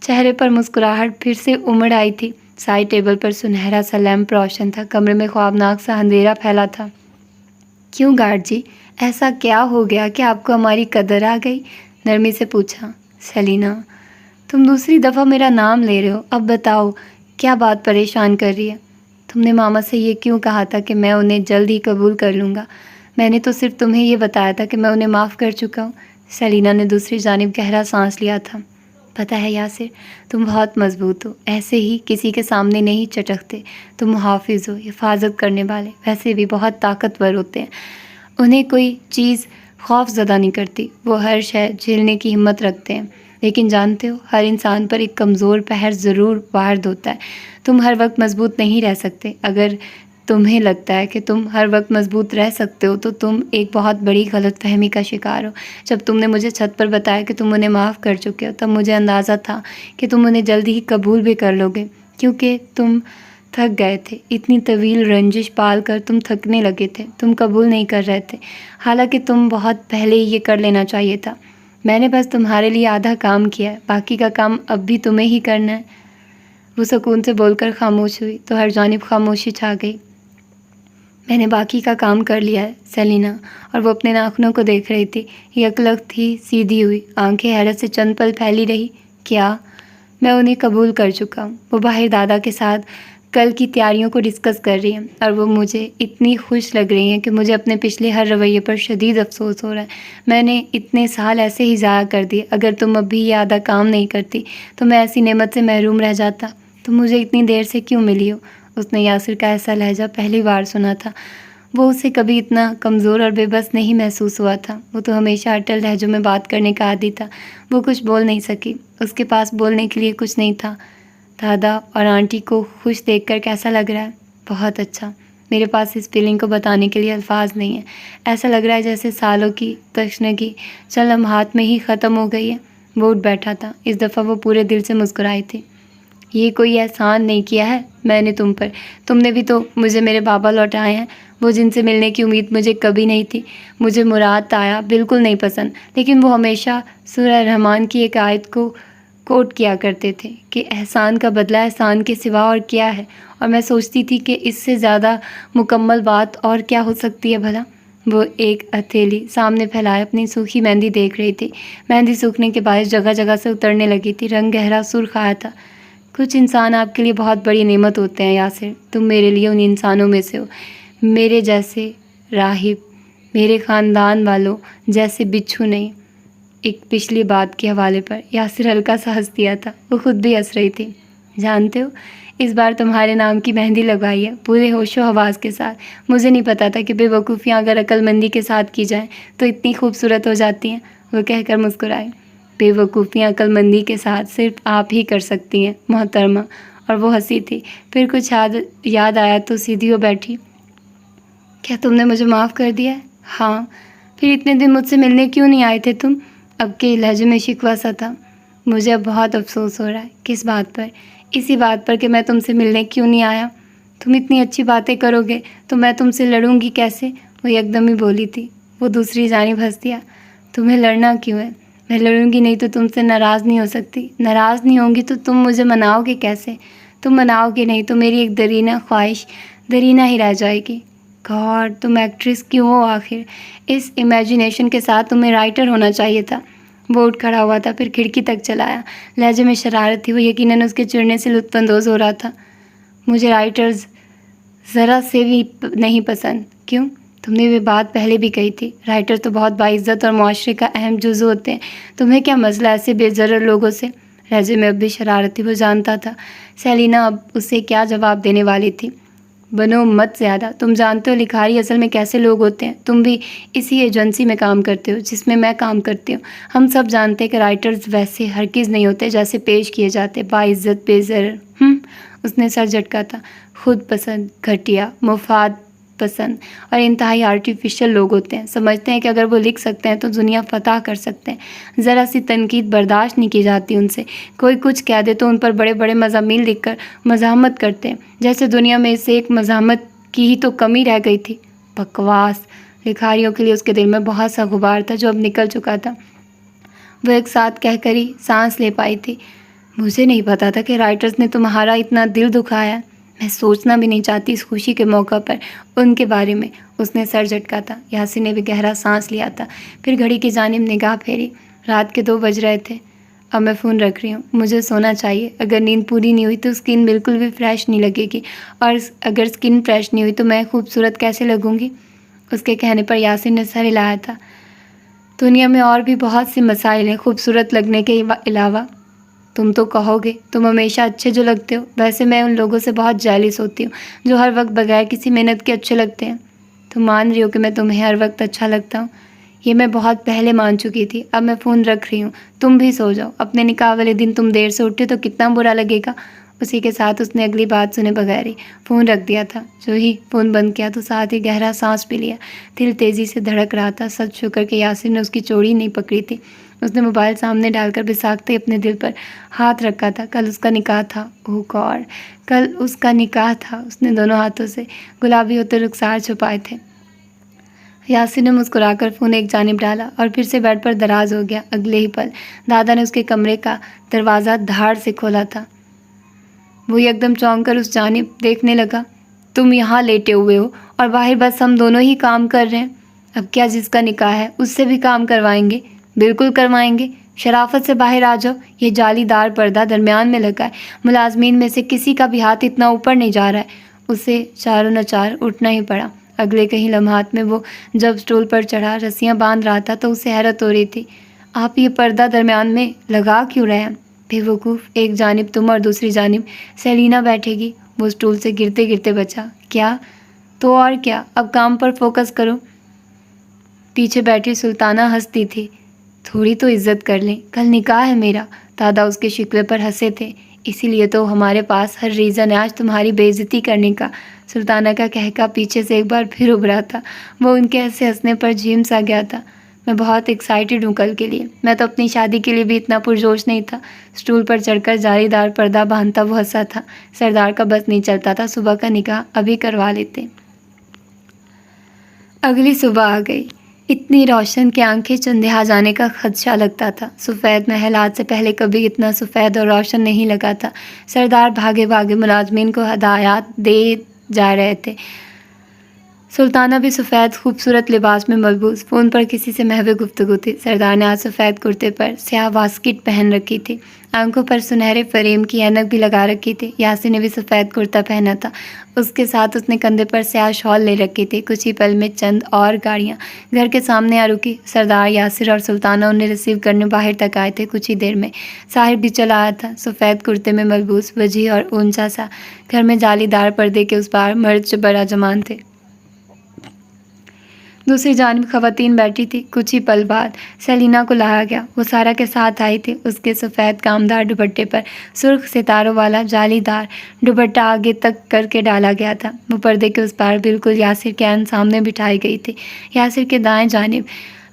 چہرے پر مسکراہٹ پھر سے امڑ آئی تھی۔ سائڈ ٹیبل پر سنہرا سا لیمپ روشن تھا، کمرے میں خوابناک سا اندھیرا پھیلا تھا۔ کیوں گارڈ جی، ایسا کیا ہو گیا کہ آپ کو ہماری قدر آ گئی؟ نرمی سے پوچھا۔ سیلینا، تم دوسری دفعہ میرا نام لے رہے ہو، اب بتاؤ کیا بات پریشان کر رہی ہے؟ تم نے ماما سے یہ کیوں کہا تھا کہ میں انہیں جلد ہی قبول کر لوں گا؟ میں نے تو صرف تمہیں یہ بتایا تھا کہ میں انہیں معاف کر چکا ہوں۔ سیلینا نے دوسری جانب گہرا سانس لیا تھا۔ پتہ ہے یاسر، تم بہت مضبوط ہو، ایسے ہی کسی کے سامنے نہیں چٹکتے۔ تم محافظ ہو، حفاظت کرنے والے ویسے بھی بہت طاقتور ہوتے ہیں، انہیں کوئی چیز خوف زدہ نہیں کرتی، وہ ہر شے جھیلنے کی ہمت رکھتے ہیں۔ لیکن جانتے ہو، ہر انسان پر ایک کمزور پہر ضرور وارد ہوتا ہے۔ تم ہر وقت مضبوط نہیں رہ سکتے۔ اگر تمہیں لگتا ہے کہ تم ہر وقت مضبوط رہ سکتے ہو تو تم ایک بہت بڑی غلط فہمی کا شکار ہو۔ جب تم نے مجھے چھت پر بتایا کہ تم انہیں معاف کر چکے ہو تب مجھے اندازہ تھا کہ تم انہیں جلدی ہی قبول بھی کر لو گے، کیونکہ تم تھک گئے تھے۔ اتنی طویل رنجش پال کر تم تھکنے لگے تھے، تم قبول نہیں کر رہے تھے، حالانکہ تم بہت پہلے ہی یہ کر لینا چاہیے تھا۔ میں نے بس تمہارے لیے آدھا کام کیا ہے، باقی کا کام اب بھی تمہیں ہی کرنا ہے۔ وہ سکون سے بول کر خاموش ہوئی تو ہر جانب خاموشی چھا گئی۔ میں نے باقی کا کام کر لیا ہے سیلینا، اور وہ اپنے ناخنوں کو دیکھ رہی تھی۔ یکلخت تھی، سیدھی ہوئی، آنکھیں حیرت سے چند پل پھیلی رہی۔ کیا؟ میں انہیں قبول کر چکا ہوں۔ وہ باہر دادا کے ساتھ کل کی تیاریوں کو ڈسکس کر رہی ہیں اور وہ مجھے اتنی خوش لگ رہی ہیں کہ مجھے اپنے پچھلے ہر رویے پر شدید افسوس ہو رہا ہے۔ میں نے اتنے سال ایسے ہی ضائع کر دیے۔ اگر تم اب بھی یہ آدھا کام نہیں کرتی تو میں ایسی نعمت سے محروم رہ جاتا۔ تم مجھے اتنی دیر سے کیوں ملی ہو؟ اس نے یاسر کا ایسا لہجہ پہلی بار سنا تھا۔ وہ اسے کبھی اتنا کمزور اور بے بس نہیں محسوس ہوا تھا۔ وہ تو ہمیشہ اٹل لہجوں میں بات کرنے کا عادی تھا۔ وہ کچھ بول نہیں سکی، اس کے پاس بولنے کے لیے کچھ نہیں تھا۔ دادا اور آنٹی کو خوش دیکھ کر کیسا لگ رہا ہے؟ بہت اچھا۔ میرے پاس اس فیلنگ کو بتانے کے لیے الفاظ نہیں ہیں۔ ایسا لگ رہا ہے جیسے سالوں کی تشنگی چند لمحات میں ہی ختم ہو گئی ہے۔ وہ اٹھ بیٹھا تھا۔ اس دفعہ وہ پورے دل سے مسکرائی تھی۔ یہ کوئی احسان نہیں کیا ہے میں نے تم پر، تم نے بھی تو مجھے میرے بابا لوٹائے ہیں، وہ جن سے ملنے کی امید مجھے کبھی نہیں تھی۔ مجھے مراد آیا بالکل نہیں پسند، لیکن وہ ہمیشہ سورہ رحمان کی ایک آیت کو کوٹ کیا کرتے تھے کہ احسان کا بدلہ احسان کے سوا اور کیا ہے، اور میں سوچتی تھی کہ اس سے زیادہ مکمل بات اور کیا ہو سکتی ہے بھلا۔ وہ ایک ہتھیلی سامنے پھیلائے اپنی سوکھی مہندی دیکھ رہی تھی۔ مہندی سوکھنے کے باعث جگہ جگہ سے اترنے لگی تھی، رنگ گہرا سرخ آیا تھا۔ کچھ انسان آپ کے لیے بہت بڑی نعمت ہوتے ہیں یاسر، تم میرے لیے ان انسانوں میں سے ہو، میرے جیسے راہب، میرے خاندان والوں جیسے بچھو نہیں۔ ایک پچھلی بات کے حوالے پر یاسر ہلکا سا ہنس دیا تھا۔ وہ خود بھی ہنس رہی تھی۔ جانتے ہو اس بار تمہارے نام کی مہندی لگوائی ہے، پورے ہوش و حواس کے ساتھ۔ مجھے نہیں پتا تھا کہ بے وقوفیاں اگر عقل مندی کے ساتھ کی جائیں تو اتنی خوبصورت ہو جاتی ہیں، وہ کہہ کر مسکرائی۔ بے وقوفیاں عقل مندی کے ساتھ صرف آپ ہی کر سکتی ہیں محترمہ، اور وہ ہنسی تھی۔ پھر کچھ یاد آیا تو سیدھی ہو بیٹھی۔ کیا تم نے مجھے معاف کر دیا ہے؟ ہاں۔ پھر اتنے دن مجھ سے ملنے کیوں نہیں آئے تھے تم؟ اب کے لہجے میں شکوہ سا تھا۔ مجھے اب بہت افسوس ہو رہا ہے۔ کس بات پر؟ اسی بات پر کہ میں تم سے ملنے کیوں نہیں آیا۔ تم اتنی اچھی باتیں کرو گے تو میں تم سے لڑوں گی کیسے؟ وہ یکدم ہی بولی تھی۔ وہ دوسری جانب ہنس دیا۔ تمہیں لڑنا کیوں ہے؟ میں لڑوں گی نہیں تو تم سے ناراض نہیں ہو سکتی۔ ناراض نہیں ہوں گی تو تم مجھے مناؤ گے کیسے؟ تم مناؤ گے نہیں تو میری ایک درینہ خواہش درینہ ہی رہ جائے گی۔ گاڈ، تم ایکٹریس کیوں ہو آخر؟ اس امیجینیشن کے ساتھ تمہیں رائٹر ہونا چاہیے تھا۔ وہ اٹھ کھڑا ہوا تھا، پھر کھڑکی تک چلا آیا۔ لہجے میں شرارت تھی، وہ یقیناً اس کے چڑھنے سے لطف اندوز ہو رہا تھا۔ مجھے رائٹرز ذرا سے بھی نہیں پسند۔ کیوں؟ تم نے یہ بات پہلے بھی کہی تھی۔ رائٹر تو بہت باعزت اور معاشرے کا اہم جزو ہوتے ہیں، تمہیں کیا مسئلہ ایسے بے ضرر لوگوں سے؟ لہجے میں اب بھی شرارت تھی، وہ جانتا تھا سیلینا اب اسے کیا جواب دینے والی تھی۔ بنو مت زیادہ، تم جانتے ہو لکھاری اصل میں کیسے لوگ ہوتے ہیں۔ تم بھی اسی ایجنسی میں کام کرتے ہو جس میں میں کام کرتی ہوں۔ ہم سب جانتے ہیں کہ رائٹرز ویسے ہرگز نہیں ہوتے جیسے پیش کیے جاتے، باعزت، بے ضرر۔ اس نے سر جھٹکا تھا۔ خود پسند، گھٹیا، مفاد پسند اور انتہائی آرٹیفیشل لوگ ہوتے ہیں۔ سمجھتے ہیں کہ اگر وہ لکھ سکتے ہیں تو دنیا فتح کر سکتے ہیں۔ ذرا سی تنقید برداشت نہیں کی جاتی ان سے۔ کوئی کچھ کہہ دے تو ان پر بڑے بڑے مضامین لکھ کر مزاحمت کرتے ہیں، جیسے دنیا میں اس سے ایک مزاحمت کی ہی تو کمی رہ گئی تھی۔ بکواس۔ لکھاریوں کے لیے اس کے دل میں بہت سا غبار تھا جو اب نکل چکا تھا۔ وہ ایک ساتھ کہہ کر ہی سانس لے پائی تھی۔ مجھے نہیں پتا تھا کہ رائٹرز نے تمہارا اتنا دل دکھایا ہے۔ میں سوچنا بھی نہیں چاہتی اس خوشی کے موقع پر ان کے بارے میں۔ اس نے سر جھٹکا تھا۔ یاسر نے بھی گہرا سانس لیا تھا، پھر گھڑی کی جانب نگاہ پھیری۔ رات کے 2 بج رہے تھے۔ اب میں فون رکھ رہی ہوں، مجھے سونا چاہیے۔ اگر نیند پوری نہیں ہوئی تو اسکن بالکل بھی فریش نہیں لگے گی، اور اگر اسکن فریش نہیں ہوئی تو میں خوبصورت کیسے لگوں گی؟ اس کے کہنے پر یاسر نے سر ہلایا تھا۔ دنیا میں اور بھی بہت سے مسائل ہیں خوبصورت لگنے کے علاوہ۔ تم تو کہو گے تم ہمیشہ اچھے جو لگتے ہو، ویسے میں ان لوگوں سے بہت جیلس ہوتی ہوں جو ہر وقت بغیر کسی محنت کے اچھے لگتے ہیں۔ تم مان رہی ہو کہ میں تمہیں ہر وقت اچھا لگتا ہوں؟ یہ میں بہت پہلے مان چکی تھی۔ اب میں فون رکھ رہی ہوں، تم بھی سو جاؤ۔ اپنے نکاح والے دن تم دیر سے اٹھے تو کتنا برا لگے گا۔ اسی کے ساتھ اس نے اگلی بات سنے بغیر ہی فون رکھ دیا تھا۔ جو ہی فون بند کیا تو ساتھ ہی گہرا سانس بھی لیا۔ دل تیزی سے دھڑک رہا تھا۔ سچ شکر کہ یاسر نے اس کی چوڑی نہیں پکڑی تھی۔ اس نے موبائل سامنے ڈال کر بساکتے اپنے دل پر ہاتھ رکھا تھا۔ کل اس کا نکاح تھا۔ اوہ گاڈ، کل اس کا نکاح تھا۔ اس نے دونوں ہاتھوں سے گلابی ہوتے رخسار چھپائے تھے۔ یاسر نے مسکرا کر فون ایک جانب ڈالا اور پھر سے بیڈ پر دراز ہو گیا۔ اگلے ہی پل دادا نے اس کے کمرے کا دروازہ دھاڑ سے کھولا تھا۔ وہ یکدم چونک کر اس جانب دیکھنے لگا۔ تم یہاں لیٹے ہوئے ہو اور باہر بس ہم دونوں ہی کام کر رہے ہیں۔ اب کیا جس کا نکاح ہے اس سے بھی کام کروائیں گے؟ بالکل کروائیں گے۔ شرافت سے باہر آ جاؤ۔ یہ جالی دار پردہ درمیان میں لگا ہے۔ ملازمین میں سے کسی کا بھی ہاتھ اتنا اوپر نہیں جا رہا ہے۔ اسے چاروں ناچار اٹھنا ہی پڑا۔ اگلے کئی لمحات میں وہ جب اسٹول پر چڑھا رسیاں باندھ رہا تھا تو اسے حیرت ہو رہی تھی۔ آپ یہ پردہ درمیان میں لگا کیوں رہے ہیں؟ بے وقوف، ایک جانب تم اور دوسری جانب سیلینا بیٹھے گی۔ وہ اسٹول سے گرتے گرتے بچا۔ کیا؟ تو اور کیا، اب کام پر فوکس کرو۔ پیچھے بیٹھی سلطانہ ہنستی تھی۔ تھوڑی تو عزت کر لیں، کل نکاح ہے میرا۔ دادا اس کے شکوے پر ہنسے تھے۔ اسی لیے تو ہمارے پاس ہر ریزن ہے آج تمہاری بے عزتی کرنے کا۔ سلطانہ کا کہکا پیچھے سے ایک بار پھر ابھرا تھا۔ وہ ان کے ایسے ہنسنے پر جھیم سا گیا تھا۔ میں بہت ایکسائٹڈ ہوں کل کے لیے۔ میں تو اپنی شادی کے لیے بھی اتنا پرجوش نہیں تھا۔ اسٹول پر چڑھ کر جالی دار پردہ باندھتا وہ ہنسا تھا۔ سردار کا بس نہیں چلتا تھا، صبح کا نکاح ابھی کروا لیتے۔ اگلی صبح آ گئی، اتنی روشن کہ آنکھیں چندھیا جانے کا خدشہ لگتا تھا۔ سفید محل آج سے پہلے کبھی اتنا سفید اور روشن نہیں لگا تھا۔ سردار بھاگے بھاگے ملازمین کو ہدایات دے جا رہے تھے۔ سلطانہ بھی سفید خوبصورت لباس میں ملبوس فون پر کسی سے محو گفتگو تھی۔ سردار نے آج سفید کرتے پر سیاہ واسکٹ پہن رکھی تھی۔ آنکھوں پر سنہرے فریم کی اینک بھی لگا رکھی تھی۔ یاسر نے بھی سفید کرتا پہنا تھا۔ اس کے ساتھ اس نے کندھے پر سیاہ شال لے رکھی تھی۔ کچھ ہی پل میں چند اور گاڑیاں گھر کے سامنے آ رکی۔ سردار، یاسر اور سلطانہ انہیں ریسیو کرنے باہر تک آئے تھے۔ کچھ ہی دیر میں ساحر بھی چلا آیا تھا، سفید کرتے میں ملبوس، وجیح اور اونچا سا۔ گھر میں جالی دار پردے کے اس پار مرد جو بڑا جمان تھے۔ دوسری جانب خواتین بیٹھی تھی۔ کچھ ہی پل بعد سیلینا کو لایا گیا۔ وہ سارا کے ساتھ آئی تھی۔ اس کے سفید کامدار دوپٹے پر سرخ ستاروں والا جالی دار دوپٹہ آگے تک کر کے ڈالا گیا تھا۔ وہ پردے کے اس پار بالکل یاسر کے عین سامنے بٹھائی گئی تھی۔ یاسر کے دائیں جانب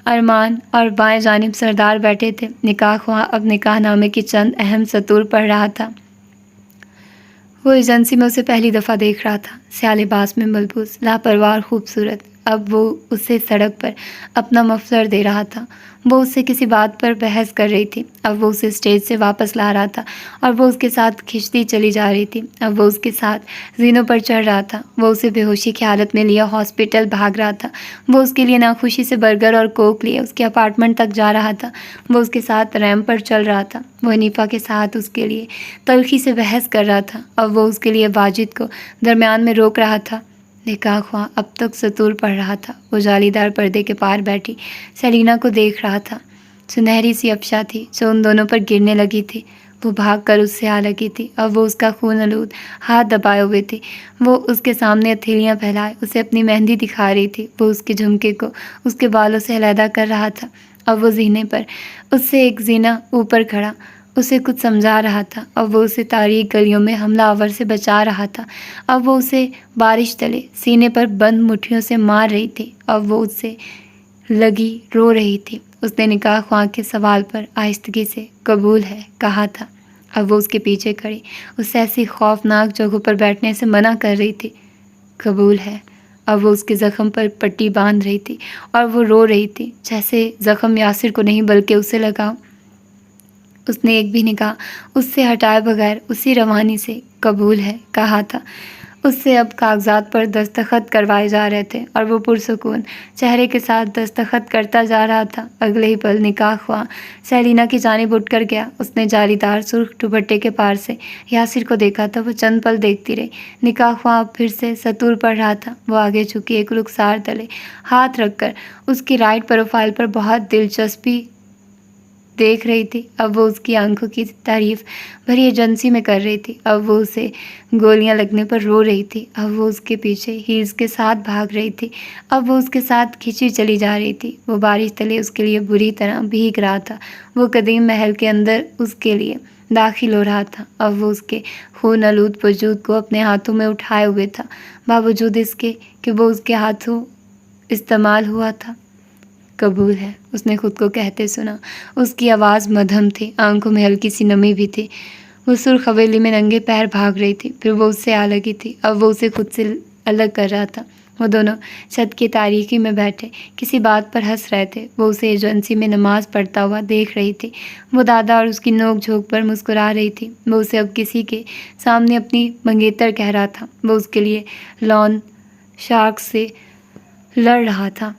ارمان اور بائیں جانب سردار بیٹھے تھے۔ نکاح خواہ اب نکاح نامے کی چند اہم سطور پڑھ رہا تھا۔ وہ ایجنسی میں اسے پہلی دفعہ دیکھ رہا تھا، سیاہ لباس میں ملبوس، لاپرواہ اور خوبصورت۔ اب وہ اسے سڑک پر اپنا مفلر دے رہا تھا۔ وہ اس سے کسی بات پر بحث کر رہی تھی۔ اب وہ اسے اسٹیج سے واپس لا رہا تھا اور وہ اس کے ساتھ کھنچتی چلی جا رہی تھی۔ اب وہ اس کے ساتھ زینوں پر چڑھ رہا تھا۔ وہ اسے بے ہوشی کی حالت میں لیے ہاسپٹل بھاگ رہا تھا۔ وہ اس کے لیے ناخوشی سے برگر اور کوک لیے اس کے اپارٹمنٹ تک جا رہا تھا۔ وہ اس کے ساتھ ریمپ پر چل رہا تھا۔ وہ حنیفہ کے ساتھ اس کے لیے تلخی سے بحث کر رہا تھا۔ اب وہ اس کے لیے واجد کو درمیان میں روک رہا تھا۔ نکاح خواہ اب تک سطور پڑھ رہا تھا۔ وہ جالی دار پردے کے پار بیٹھی سیلینا کو دیکھ رہا تھا۔ سنہری سی افشا تھی جو ان دونوں پر گرنے لگی تھی۔ وہ بھاگ کر اس سے آ لگی تھی۔ اب وہ اس کا خون آلود ہاتھ دبائے ہوئے تھی۔ وہ اس کے سامنے ہتھیلیاں پھیلائے اسے اپنی مہندی دکھا رہی تھی۔ وہ اس کے جھمکے کو اس کے بالوں سے علیحدہ کر رہا تھا۔ اب وہ زینے پر اس سے ایک زینہ اوپر کھڑا اسے کچھ سمجھا رہا تھا۔ اب وہ اسے تاریک گلیوں میں حملہ آور سے بچا رہا تھا۔ اب وہ اسے بارش تلے سینے پر بند مٹھیوں سے مار رہی تھی۔ اب وہ اس سے لگی رو رہی تھی۔ اس نے نکاح خواہ کے سوال پر آہستگی سے قبول ہے کہا تھا۔ اب وہ اس کے پیچھے کھڑی اسے ایسی خوفناک جگہوں پر بیٹھنے سے منع کر رہی تھی۔ قبول ہے۔ اب وہ اس کے زخم پر پٹی باندھ رہی تھی اور وہ رو رہی تھی جیسے زخم یاسر کو نہیں بلکہ اسے لگا۔ اس نے ایک بھی نگاہ اس سے ہٹائے بغیر اسی روانی سے قبول ہے کہا تھا۔ اس سے اب کاغذات پر دستخط کروائے جا رہے تھے اور وہ پرسکون چہرے کے ساتھ دستخط کرتا جا رہا تھا۔ اگلے ہی پل نکاح خواہ سیلینا کی جانب اٹھ کر گیا۔ اس نے جالی دار سرخ دوپٹے کے پار سے یاسر کو دیکھا تو وہ چند پل دیکھتی رہی۔ نکاح خواہ اب پھر سے سطور پڑھ رہا تھا۔ وہ آگے جھکی ایک رخسار تلے ہاتھ رکھ کر اس کی رائٹ پروفائل پر بہت دلچسپی دیکھ رہی تھی۔ اب وہ اس کی آنکھوں کی تعریف بھری ایجنسی میں کر رہی تھی۔ اب وہ اسے گولیاں لگنے پر رو رہی تھی۔ اب وہ اس کے پیچھے ہیلز کے ساتھ بھاگ رہی تھی۔ اب وہ اس کے ساتھ کھینچی چلی جا رہی تھی۔ وہ بارش تلے اس کے لیے بری طرح بھیگ رہا تھا۔ وہ قدیم محل کے اندر اس کے لیے داخل ہو رہا تھا۔ اب وہ اس کے خون آلود وجود کو اپنے ہاتھوں میں اٹھائے ہوئے تھا، باوجود اس کے کہ وہ اس کے ہاتھوں استعمال ہوا تھا۔ قبول ہے، اس نے خود کو کہتے سنا۔ اس کی آواز مدھم تھی، آنکھوں میں ہلکی سی نمی بھی تھی۔ وہ سرخ حویلی میں ننگے پیر بھاگ رہی تھی، پھر وہ اس سے آ لگی تھی۔ اب وہ اسے خود سے الگ کر رہا تھا۔ وہ دونوں چھت کی تاریکی میں بیٹھے کسی بات پر ہنس رہے تھے۔ وہ اسے ایجنسی میں نماز پڑھتا ہوا دیکھ رہی تھی۔ وہ دادا اور اس کی نوک جھونک پر مسکرا رہی تھی۔ وہ اسے اب کسی کے سامنے اپنی منگیتر کہہ رہا تھا۔ وہ اس کے لیے لان شارک سے لڑ رہا تھا۔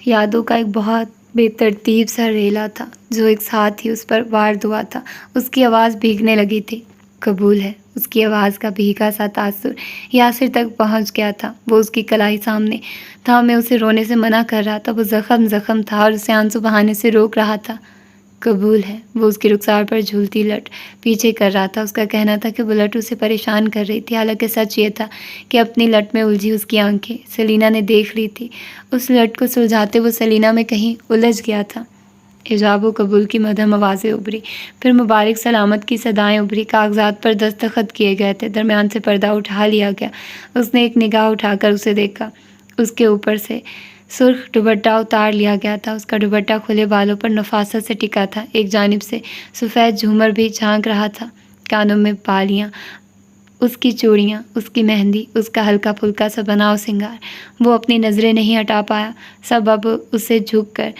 یادوں کا ایک بہت بے ترتیب سا ریلا تھا جو ایک ساتھ ہی اس پر وارد ہوا تھا۔ اس کی آواز بھیگنے لگی تھی۔ قبول ہے، اس کی آواز کا بھیگا سا تاثر یاسر تک پہنچ گیا تھا۔ وہ اس کی کلائی سامنے تھامے اسے رونے سے منع کر رہا تھا۔ وہ زخم تھا اور اسے آنسو بہانے سے روک رہا تھا۔ قبول ہے، وہ اس کی رخسار پر جھولتی لٹ پیچھے کر رہا تھا۔ اس کا کہنا تھا کہ وہ لٹ اسے پریشان کر رہی تھی، حالانکہ سچ یہ تھا کہ اپنی لٹ میں الجھی اس کی آنکھیں سیلینا نے دیکھ لی تھی۔ اس لٹ کو سلجھاتے وہ سیلینا میں کہیں الجھ گیا تھا۔ ایجاب و قبول کی مدھم آوازیں ابھری، پھر مبارک سلامت کی صدائیں ابھری۔ کاغذات پر دستخط کیے گئے تھے۔ درمیان سے پردہ اٹھا لیا گیا۔ اس نے ایک نگاہ اٹھا کر اسے دیکھا۔ اس کے اوپر سے سرخ دوپٹہ اتار لیا گیا تھا۔ اس کا دوپٹہ کھلے بالوں پر نفاست سے ٹکا تھا۔ ایک جانب سے سفید جھومر بھی جھانک رہا تھا، کانوں میں بالیاں، اس کی چوڑیاں، اس کی مہندی، اس کا ہلکا پھلکا سا بناؤ سنگار۔ وہ اپنی نظریں نہیں ہٹا پایا۔ سب اب اسے جھک کر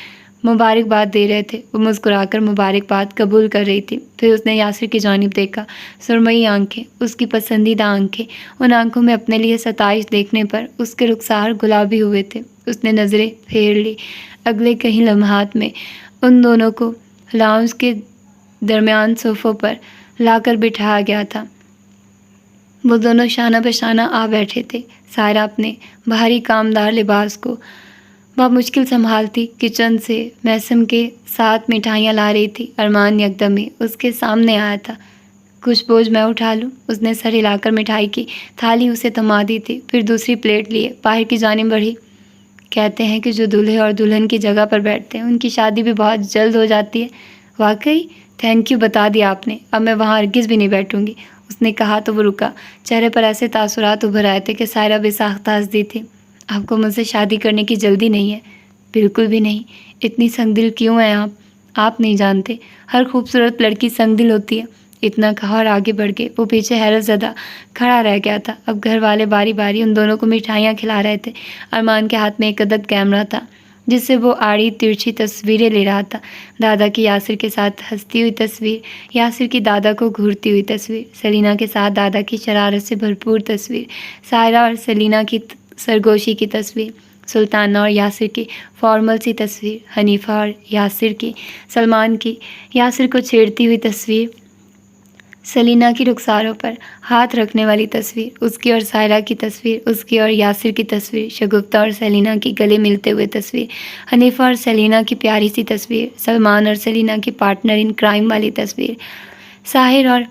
مبارکباد دے رہے تھے۔ وہ مسکرا کر مبارکباد قبول کر رہی تھی۔ پھر اس نے یاسر کی جانب دیکھا۔ سرمئی آنکھیں، اس کی پسندیدہ آنکھیں، ان آنکھوں میں اپنے لیے ستائش دیکھنے پر اس کے رخسار گلابی ہوئے تھے۔ اس نے نظریں پھیر لی۔ اگلے کئی لمحات میں ان دونوں کو لاؤنج کے درمیان صوفوں پر لا کر بٹھایا گیا تھا۔ وہ دونوں شانہ بہ شانہ آ بیٹھے تھے۔ سائرہ اپنے بھاری کامدار لباس کو بمشکل سنبھالتی کچن سے میسم کے ساتھ مٹھائیاں لا رہی تھی۔ ارمان یکدم ہی اس کے سامنے آیا تھا۔ کچھ بوجھ میں اٹھا لوں؟ اس نے سر ہلا کر مٹھائی کی تھالی اسے تھما دی تھی، پھر دوسری پلیٹ لیے باہر کی جانب بڑھی۔ کہتے ہیں کہ جو دولہے اور دلہن کی جگہ پر بیٹھتے ہیں ان کی شادی بھی بہت جلد ہو جاتی ہے۔ واقعی؟ تھینک یو، بتا دیا آپ نے۔ اب میں وہاں ہرگز بھی نہیں بیٹھوں گی، اس نے کہا تو وہ رکا۔ چہرے پر ایسے تاثرات ابھر آئے تھے کہ سائرہ بے ساختہ ہنس دی تھی۔ آپ کو مجھ سے شادی کرنے کی جلدی نہیں ہے؟ بالکل بھی نہیں۔ اتنی سنگ دل کیوں ہیں آپ نہیں جانتے، ہر خوبصورت لڑکی سنگ دل ہوتی ہے۔ اتنا کہا اور آگے بڑھ گئے۔ وہ پیچھے حیرت زدہ کھڑا رہ گیا تھا۔ اب گھر والے باری باری ان دونوں کو مٹھائیاں کھلا رہے تھے۔ ارمان کے ہاتھ میں ایک عدد کیمرہ تھا جس سے وہ آڑی ترچھی تصویریں لے رہا تھا۔ دادا کی یاسر کے ساتھ ہنستی ہوئی تصویر، یاسر کی دادا کو گھورتی ہوئی تصویر، سیلینا کے ساتھ دادا کی شرارت سے بھرپور تصویر، سائرہ اور سیلینا کی سرگوشی کی تصویر، سلطانہ اور یاسر کی فارمل سی تصویر، حنیفہ اور یاسر کی، سلمان کی یاسر کو چھیڑتی ہوئی تصویر، سیلینا کی رخساروں پر ہاتھ رکھنے والی تصویر، اس کی اور سائرہ کی تصویر، اس کی اور یاسر کی تصویر، شگفتہ اور سیلینا کی گلے ملتے ہوئے تصویر، حنیفہ اور سیلینا کی پیاری سی تصویر، سلمان اور سیلینا کی پارٹنر ان کرائم والی تصویر، ساحر اور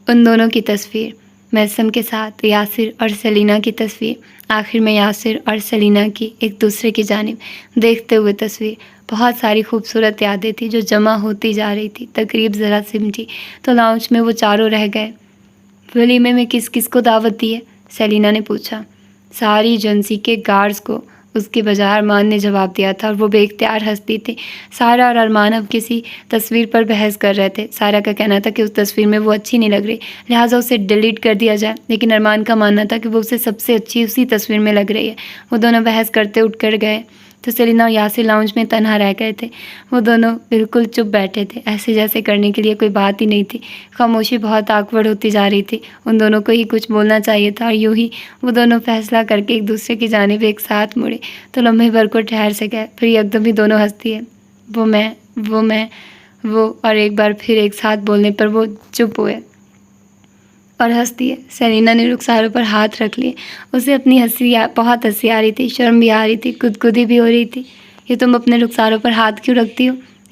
ان دونوں کی تصویر، میسم کے ساتھ یاسر اور سیلینا کی تصویر، آخر میں یاسر اور سیلینا کی ایک دوسرے کی جانب دیکھتے ہوئے تصویر۔ بہت ساری خوبصورت یادیں تھیں جو جمع ہوتی جا رہی تھی۔ تقریب ذرا سمٹی تو لاؤنج میں وہ چاروں رہ گئے۔ ولیمے میں کس کس کو دعوت دی ہے؟ سیلینا نے پوچھا۔ ساری ایجنسی کے گارڈز کو، اس کے بجائے ارمان نے جواب دیا تھا، اور وہ بے اختیار ہنستی تھی۔ سائرہ اور ارمان اب کسی تصویر پر بحث کر رہے تھے۔ سائرہ کا کہنا تھا کہ اس تصویر میں وہ اچھی نہیں لگ رہی، لہٰذا اسے ڈیلیٹ کر دیا جائے، لیکن ارمان کا ماننا تھا کہ وہ اسے سب سے اچھی اسی تصویر میں لگ رہی ہے۔ وہ دونوں بحث کرتے اٹھ کر گئے تو سیلینا اور یاسر لاؤنج میں تنہا رہ گئے تھے۔ وہ دونوں بالکل چپ بیٹھے تھے، ایسے جیسے کرنے کے لیے کوئی بات ہی نہیں تھی۔ خاموشی بہت آکورڈ ہوتی جا رہی تھی۔ ان دونوں کو ہی کچھ بولنا چاہیے تھا، اور یوں ہی وہ دونوں فیصلہ کر کے ایک دوسرے کی جانب ایک ساتھ مڑے تو لمحے بھر کو ٹھہر سے گئے، پھر یکدم ہی دونوں ہنس دیے۔ وہ اور ایک بار پھر ایک ساتھ بولنے پر وہ چپ ہوئے اور ہنس دیے۔ سیلینا نے رخساروں پر ہاتھ رکھ لیے۔ اسے اپنی بہت ہنسی آ رہی تھی، شرم بھی آ رہی تھی، گدگدی بھی ہو رہی تھی۔ یہ تم اپنے رخساروں پر ہاتھ کیوں رکھتی ہو؟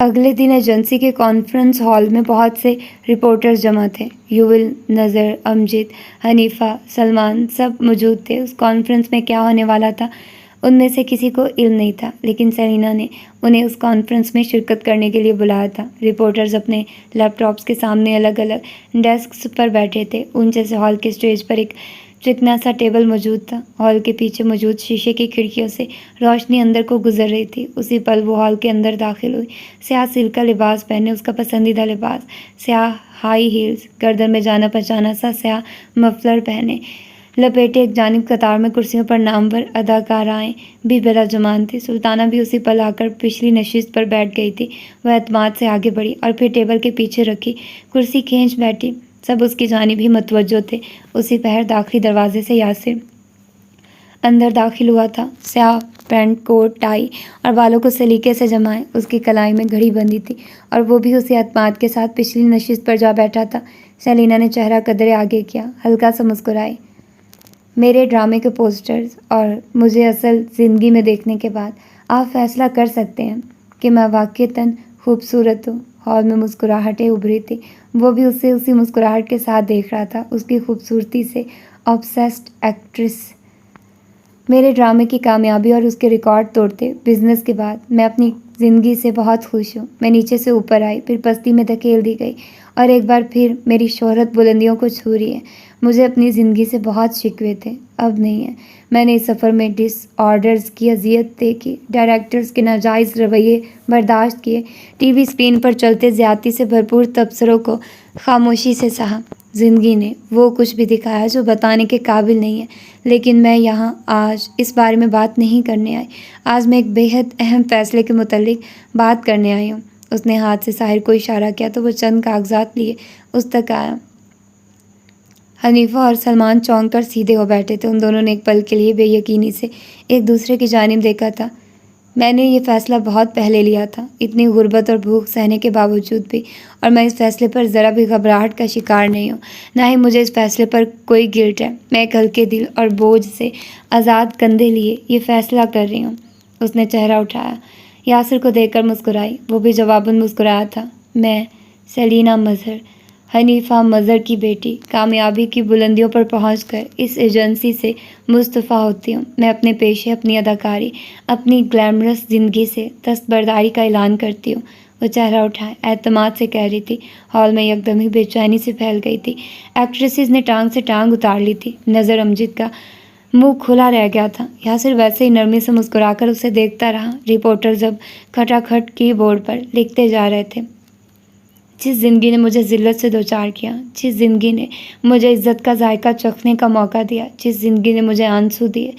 اگلے دن ایجنسی کے کانفرنس ہال میں بہت سے رپورٹرز جمع تھے۔ یوول، نذر، امجد، حنیفہ، سلمان سب موجود تھے۔ اس کانفرنس میں کیا ہونے والا تھا ان میں سے کسی کو علم نہیں تھا، لیکن سیلینا نے انہیں اس کانفرنس میں شرکت کرنے کے لیے بلایا تھا۔ رپورٹرز اپنے لیپ ٹاپس کے سامنے الگ الگ ڈیسکس پر بیٹھے تھے۔ اونچے سے ہال کے اسٹیج پر ایک چکنا سا ٹیبل موجود تھا۔ ہال کے پیچھے موجود شیشے کی کھڑکیوں سے روشنی اندر کو گزر رہی تھی۔ اسی پل وہ ہال کے اندر داخل ہوئی۔ سیاہ سلک کا لباس پہنے، اس کا پسندیدہ لباس، سیاہ ہائی ہیلز، گردن میں جانا پہچانا سا سیاہ مفلر پہنے لپیٹے، ایک جانب قطار میں کرسیوں پر نامور اداکارائیں بھی براجمان تھیں۔ سلطانہ بھی اسی پل آ کر پچھلی نشست پر بیٹھ گئی تھی۔ وہ اعتماد سے آگے بڑھی اور پھر ٹیبل کے پیچھے رکھی کرسی کھینچ بیٹھی۔ سب اس کی جانب ہی متوجہ تھے۔ اسی پہر داخلی دروازے سے یاسر اندر داخل ہوا تھا، سیاہ پینٹ، کوٹ، ٹائی اور بالوں کو سلیقے سے جمائے۔ اس کی کلائی میں گھڑی بندھی تھی اور وہ بھی اسی اعتماد کے ساتھ پچھلی نشست پر جا بیٹھا تھا۔ سیلینا نے چہرہ قدرے آگے کیا، ہلکا سا مسکرائی۔ میرے ڈرامے کے پوسٹرز اور مجھے اصل زندگی میں دیکھنے کے بعد آپ فیصلہ کر سکتے ہیں کہ میں واقعتاً خوبصورت ہوں۔ ہال میں مسکراہٹیں ابھری تھیں۔ وہ بھی اسے اسی مسکراہٹ کے ساتھ دیکھ رہا تھا، اس کی خوبصورتی سے آبسیسڈ ایکٹریس۔ میرے ڈرامے کی کامیابی اور اس کے ریکارڈ توڑتے بزنس کے بعد میں اپنی زندگی سے بہت خوش ہوں۔ میں نیچے سے اوپر آئی، پھر پستی میں دھکیل دی گئی اور ایک بار پھر میری شہرت بلندیوں کو چھو رہی ہے۔ مجھے اپنی زندگی سے بہت شکوے تھے، اب نہیں ہے۔ میں نے اس سفر میں ڈس آرڈرز کی اذیت دیکھی، ڈائریکٹرز کے ناجائز رویے برداشت کیے، ٹی وی اسکرین پر چلتے زیادتی سے بھرپور تبصروں کو خاموشی سے سہا۔ زندگی نے وہ کچھ بھی دکھایا جو بتانے کے قابل نہیں ہے، لیکن میں یہاں آج اس بارے میں بات نہیں کرنے آئی۔ آج میں ایک بے حد اہم فیصلے کے متعلق بات کرنے آئی ہوں۔ اس نے ہاتھ سے ساحر کو اشارہ کیا تو وہ چند کاغذات لیے اس تک آیا۔ حنیفہ اور سلمان چونک کر سیدھے ہو بیٹھے تھے۔ ان دونوں نے ایک پل کے لیے بے یقینی سے ایک دوسرے کی جانب دیکھا تھا۔ میں نے یہ فیصلہ بہت پہلے لیا تھا، اتنی غربت اور بھوک سہنے کے باوجود بھی، اور میں اس فیصلے پر ذرا بھی گھبراہٹ کا شکار نہیں ہوں، نہ ہی مجھے اس فیصلے پر کوئی گلٹ ہے۔ میں ایک ہلکے دل اور بوجھ سے آزاد کندھے لیے یہ فیصلہ کر رہی ہوں۔ اس نے چہرہ اٹھایا، یاسر کو دیکھ کر مسکرائی۔ وہ بھی جواباً مسکرایا تھا۔ میں سیلینا مظہر، حنیفہ مظہر کی بیٹی، کامیابی کی بلندیوں پر پہنچ کر اس ایجنسی سے مستعفی ہوتی ہوں۔ میں اپنے پیشے، اپنی اداکاری، اپنی گلیمرس زندگی سے دستبرداری کا اعلان کرتی ہوں۔ وہ چہرہ اٹھائے اعتماد سے کہہ رہی تھی۔ ہال میں یکدم ہی بے چینی سے پھیل گئی تھی۔ ایکٹریسز نے ٹانگ سے ٹانگ اتار لی تھی۔ نظر امجد کا منہ کھلا رہ گیا تھا۔ یاسر ویسے ہی نرمی سے مسکرا کر اسے دیکھتا رہا۔ رپورٹرز اب کھٹاکھٹ کی بورڈ پر لکھتے جا رہے تھے۔ جس زندگی نے مجھے ذلت سے دوچار کیا، جس زندگی نے مجھے عزت کا ذائقہ چکھنے کا موقع دیا، جس زندگی نے مجھے آنسو دیے،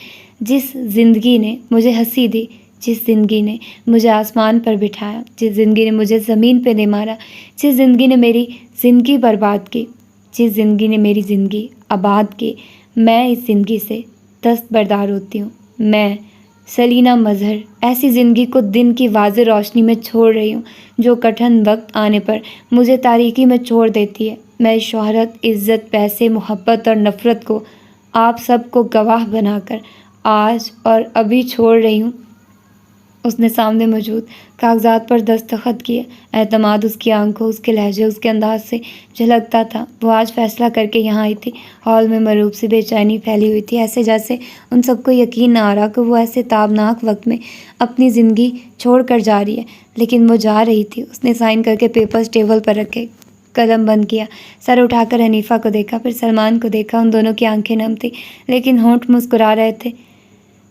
جس زندگی نے مجھے ہنسی دی، جس زندگی نے مجھے آسمان پر بٹھایا، جس زندگی نے مجھے زمین پہ دے مارا، جس زندگی نے میری زندگی برباد کی، جس زندگی نے میری زندگی آباد کی، میں اس زندگی سے دستبردار ہوتی ہوں۔ میں سیلینا مظہر ایسی زندگی کو دن کی واضح روشنی میں چھوڑ رہی ہوں جو کٹھن وقت آنے پر مجھے تاریکی میں چھوڑ دیتی ہے۔ میں شہرت، عزت، پیسے، محبت اور نفرت کو آپ سب کو گواہ بنا کر آج اور ابھی چھوڑ رہی ہوں۔ اس نے سامنے موجود کاغذات پر دستخط کیے۔ اعتماد اس کی آنکھوں، اس کے لہجے، اس کے انداز سے جھلکتا تھا۔ وہ آج فیصلہ کر کے یہاں آئی تھی۔ ہال میں مروب سی بے چینی پھیلی ہوئی تھی، ایسے جیسے ان سب کو یقین نہ آ رہا کہ وہ ایسے تابناک وقت میں اپنی زندگی چھوڑ کر جا رہی ہے، لیکن وہ جا رہی تھی۔ اس نے سائن کر کے پیپرز ٹیبل پر رکھے، قلم بند کیا، سر اٹھا کر حنیفہ کو دیکھا، پھر سلمان کو دیکھا۔ ان دونوں کی آنکھیں نم تھیں لیکن ہونٹ مسکرا رہے تھے۔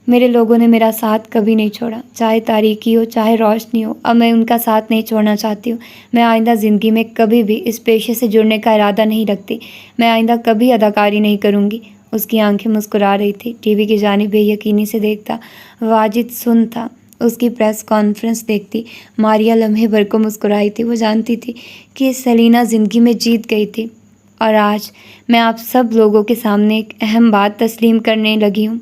میرے لوگوں نے میرا ساتھ کبھی نہیں چھوڑا، چاہے تاریکی ہو چاہے روشنی ہو، اب میں ان کا ساتھ نہیں چھوڑنا چاہتی ہوں۔ میں آئندہ زندگی میں کبھی بھی اس پیشے سے جڑنے کا ارادہ نہیں رکھتی۔ میں آئندہ کبھی اداکاری نہیں کروں گی۔ اس کی آنکھیں مسکرا رہی تھی۔ ٹی وی کی جانب بے یقینی سے دیکھتا واجد سن تھا۔ اس کی پریس کانفرنس دیکھتی ماریا لمحے بھر کو مسکرائی تھی۔ وہ جانتی تھی کہ سیلینا زندگی میں جیت گئی تھی، اور آج میں آپ سب لوگوں کے سامنے ایک اہم بات تسلیم کرنے لگی ہوں۔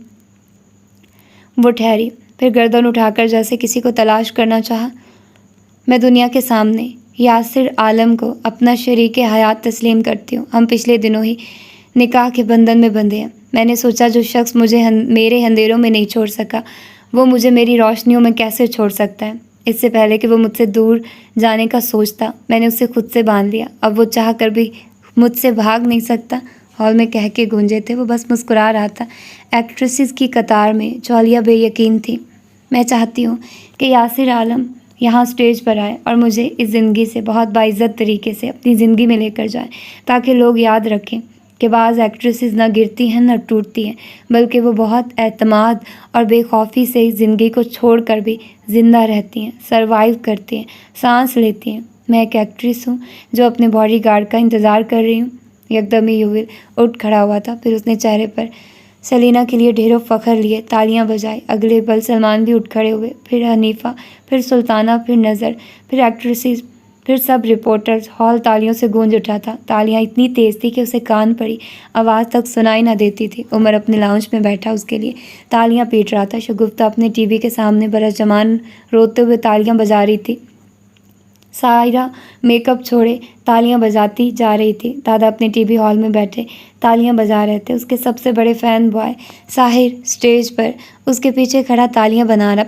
وہ ٹھہری، پھر گردن اٹھا کر جیسے کسی کو تلاش کرنا چاہا۔ میں دنیا کے سامنے یاسر عالم کو اپنا شریک حیات تسلیم کرتی ہوں۔ ہم پچھلے دنوں ہی نکاح کے بندھن میں بندھے ہیں۔ میں نے سوچا جو شخص مجھے میرے اندھیروں میں نہیں چھوڑ سکا، وہ مجھے میری روشنیوں میں کیسے چھوڑ سکتا ہے۔ اس سے پہلے کہ وہ مجھ سے دور جانے کا سوچتا میں نے اسے خود سے باندھ لیا۔ اب وہ چاہ کر بھی مجھ سے بھاگ نہیں سکتا۔ ہال میں کہہ کے گونجے تھے، وہ بس مسکرا رہا تھا۔ ایکٹریسز کی قطار میں جولیا بے یقین تھی۔ میں چاہتی ہوں کہ یاسر عالم یہاں اسٹیج پر آئے اور مجھے اس زندگی سے بہت باعزت طریقے سے اپنی زندگی میں لے کر جائیں، تاکہ لوگ یاد رکھیں کہ بعض ایکٹریسز نہ گرتی ہیں نہ ٹوٹتی ہیں، بلکہ وہ بہت اعتماد اور بے خوفی سے زندگی کو چھوڑ کر بھی زندہ رہتی ہیں، سروائیو کرتی ہیں، سانس لیتی ہیں۔ میں ایک ایکٹریس ہوں جو اپنے باڈی گارڈ کا انتظار کر رہی ہوں۔ یکدم ہی یوول اٹھ کھڑا ہوا تھا، پھر اس نے چہرے پر سیلینا کے لیے ڈھیروں فخر لیے تالیاں بجائی۔ اگلے پل سلمان بھی اٹھ کھڑے ہوئے، پھر حنیفہ، پھر سلطانہ، پھر نظر، پھر ایکٹریسز، پھر سب رپورٹرز۔ ہال تالیوں سے گونج اٹھا تھا۔ تالیاں اتنی تیز تھی کہ اسے کان پڑی آواز تک سنائی نہ دیتی تھی۔ عمر اپنے لاؤنج میں بیٹھا اس کے لیے تالیاں پیٹ رہا تھا۔ شگفتہ اپنے ٹی وی کے سامنے برجمان روتے ہوئے تالیاں بجا رہی تھی۔ سائرہ میک اپ چھوڑے تالیاں بجاتی جا رہی تھی۔ دادا اپنے ٹی وی ہال میں بیٹھے تالیاں بجا رہے تھے۔ اس کے سب سے بڑے فین بوائے ساحر اسٹیج پر اس کے پیچھے کھڑا تالیاں